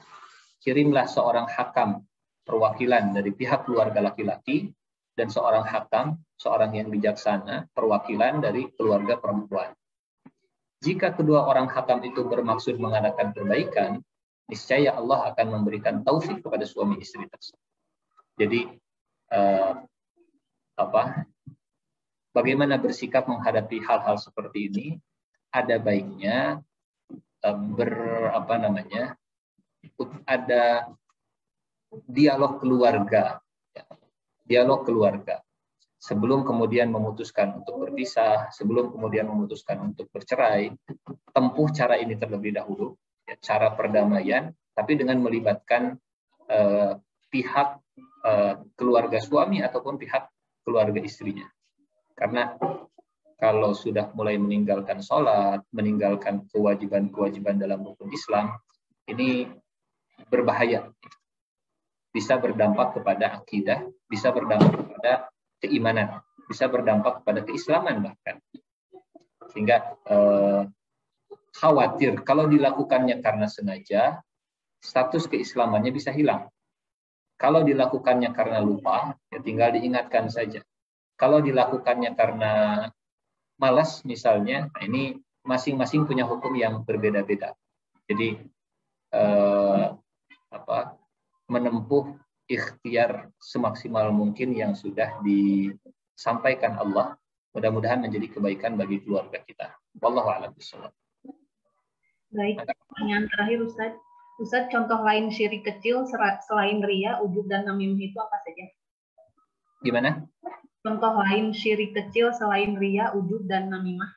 kirimlah seorang hakam perwakilan dari pihak keluarga laki-laki dan seorang hakam, seorang yang bijaksana, perwakilan dari keluarga perempuan. Jika kedua orang hakam itu bermaksud mengadakan perbaikan, niscaya Allah akan memberikan taufik kepada suami istri tersebut. Jadi bagaimana bersikap menghadapi hal-hal seperti ini? Ada baiknya ada dialog keluarga, dialog keluarga. Sebelum kemudian memutuskan untuk berpisah, sebelum kemudian memutuskan untuk bercerai, tempuh cara ini terlebih dahulu, ya, cara perdamaian, tapi dengan melibatkan pihak keluarga suami ataupun pihak keluarga istrinya. Karena kalau sudah mulai meninggalkan sholat, meninggalkan kewajiban-kewajiban dalam rukun Islam, ini berbahaya. Bisa berdampak kepada akidah, bisa berdampak kepada keimanan, bisa berdampak kepada keislaman bahkan. Sehingga khawatir kalau dilakukannya karena sengaja, status keislamannya bisa hilang. Kalau dilakukannya karena lupa, ya tinggal diingatkan saja. Kalau dilakukannya karena malas misalnya, nah ini masing-masing punya hukum yang berbeda-beda. Jadi menempuh ikhtiar semaksimal mungkin yang sudah disampaikan Allah, mudah-mudahan menjadi kebaikan bagi keluarga kita. Wallahu a'lam bishawab. Baik, pertanyaan terakhir Ustaz. Ustaz, contoh lain syirik kecil selain riya, ujub dan namimah itu apa saja? Gimana? Contoh lain syirik kecil selain riya, ujub dan namimah.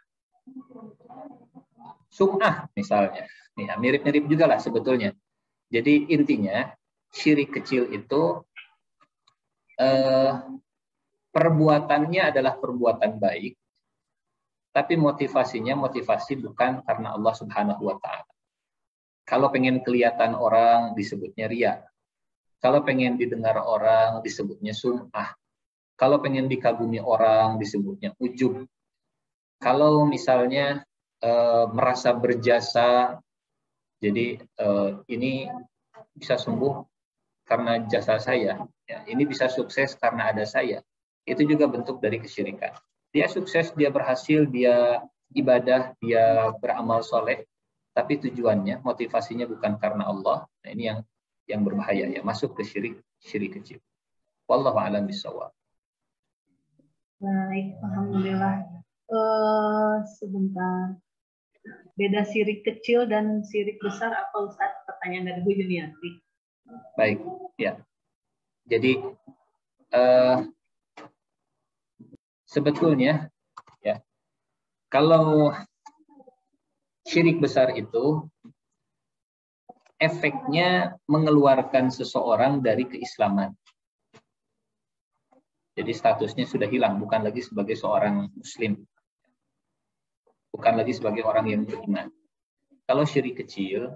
Sum'ah misalnya. Ya, mirip-mirip juga lah sebetulnya. Jadi intinya syirik kecil itu perbuatannya adalah perbuatan baik, tapi motivasi bukan karena Allah Subhanahu wa Ta'ala. Kalau pengen kelihatan orang disebutnya riya. Kalau pengen didengar orang disebutnya sum'ah. Kalau pengen dikagumi orang disebutnya ujub. Kalau misalnya merasa berjasa, jadi ini bisa sembuh karena jasa saya, ya, ini bisa sukses karena ada saya. Itu juga bentuk dari kesyirikan. Dia sukses, dia berhasil, dia ibadah, dia beramal soleh, tapi tujuannya, motivasinya bukan karena Allah. Nah, ini yang berbahaya, ya, masuk ke syirik kecil. Wallahu a'lam bishawab. Baik, alhamdulillah. Sebentar. Beda syirik kecil dan syirik besar apa Ustaz? Pertanyaan dari Bu Juniati. Baik, ya. Jadi sebetulnya ya, kalau syirik besar itu efeknya mengeluarkan seseorang dari keislaman. Jadi statusnya sudah hilang, bukan lagi sebagai seorang muslim. Bukan lagi sebagai orang yang beriman. Kalau syirik kecil,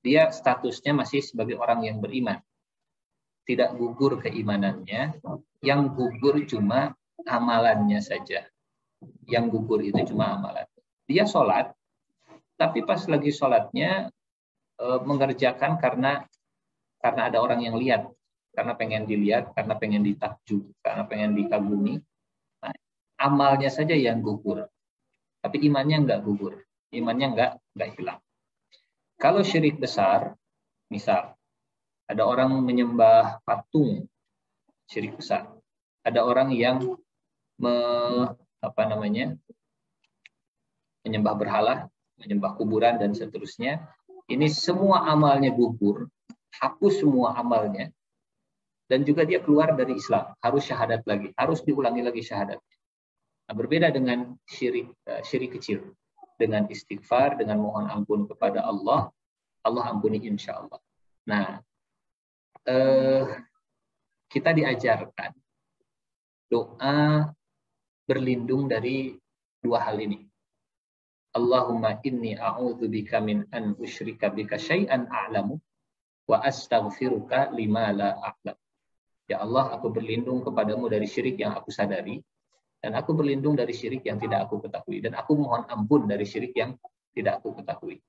dia statusnya masih sebagai orang yang beriman. Tidak gugur keimanannya, yang gugur cuma amalannya saja. Yang gugur itu cuma amalan. Dia sholat, tapi pas lagi sholatnya mengerjakan karena ada orang yang lihat. Karena pengen dilihat, karena pengen ditakjub, karena pengen dikagumi. Nah, amalnya saja yang gugur, tapi imannya nggak gugur, imannya nggak hilang. Kalau syirik besar, misal ada orang menyembah patung, syirik besar. Ada orang yang menyembah berhala, menyembah kuburan dan seterusnya. Ini semua amalnya gugur, hapus semua amalnya, dan juga dia keluar dari Islam, harus syahadat lagi, harus diulangi lagi syahadatnya. Nah, berbeda dengan syirik kecil, dengan istighfar, dengan mohon ampun kepada Allah, Allah ampuni insya Allah. Nah, kita diajarkan doa berlindung dari dua hal ini. Allahumma inni a'udzubika min an usyrika bika syai'an a'lamu wa astaghfiruka lima la a'lam. Ya Allah, aku berlindung kepadamu dari syirik yang aku sadari, dan aku berlindung dari syirik yang tidak aku ketahui, dan aku mohon ampun dari syirik yang tidak aku ketahui.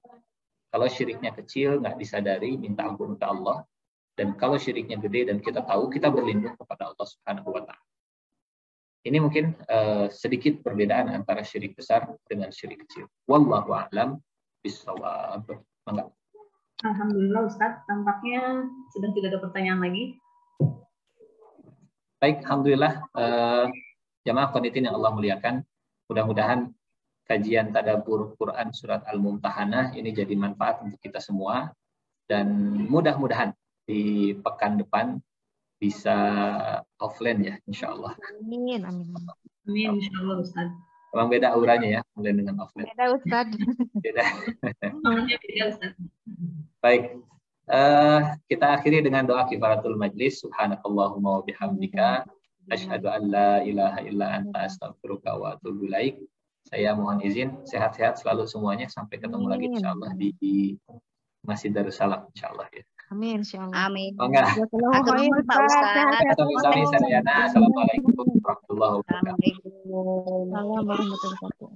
Kalau syiriknya kecil, nggak disadari, minta ampun ke Allah. Dan kalau syiriknya gede dan kita tahu, kita berlindung kepada Allah Subhanahu wa Ta'ala. Ini mungkin sedikit perbedaan antara syirik besar dengan syirik kecil. Wallahu a'lam bishawab. Alhamdulillah Ustaz, tampaknya sudah tidak ada pertanyaan lagi. Baik, alhamdulillah. Jamaah qanitin yang Allah muliakan, mudah-mudahan kajian tadabbur Quran surat Al-Mumtahanah ini jadi manfaat untuk kita semua, dan mudah-mudahan di pekan depan bisa offline ya, insya Allah. Amin, amin. Amin, insya Allah Ustaz. Memang beda auranya ya, online dengan offline. Beda Ustaz. Beda. Beda Ustaz. Baik, kita akhiri dengan doa kifaratul majlis. Subhanakallahumma wa bihamdika, asyhadu an la ilaha illa anta astaghfiruka wa atubu ilaik. Saya mohon izin, sehat-sehat selalu semuanya, sampai ketemu lagi insya Allah di Masjid Darussalam insya Allah ya. Amin, insyaallah. Amin. Bangga. Pak Ustaz. Sami-sami Sarjana. Assalamualaikum warahmatullahi wabarakatuh. Assalamualaikum. Assalamualaikum warahmatullahi wabarakatuh.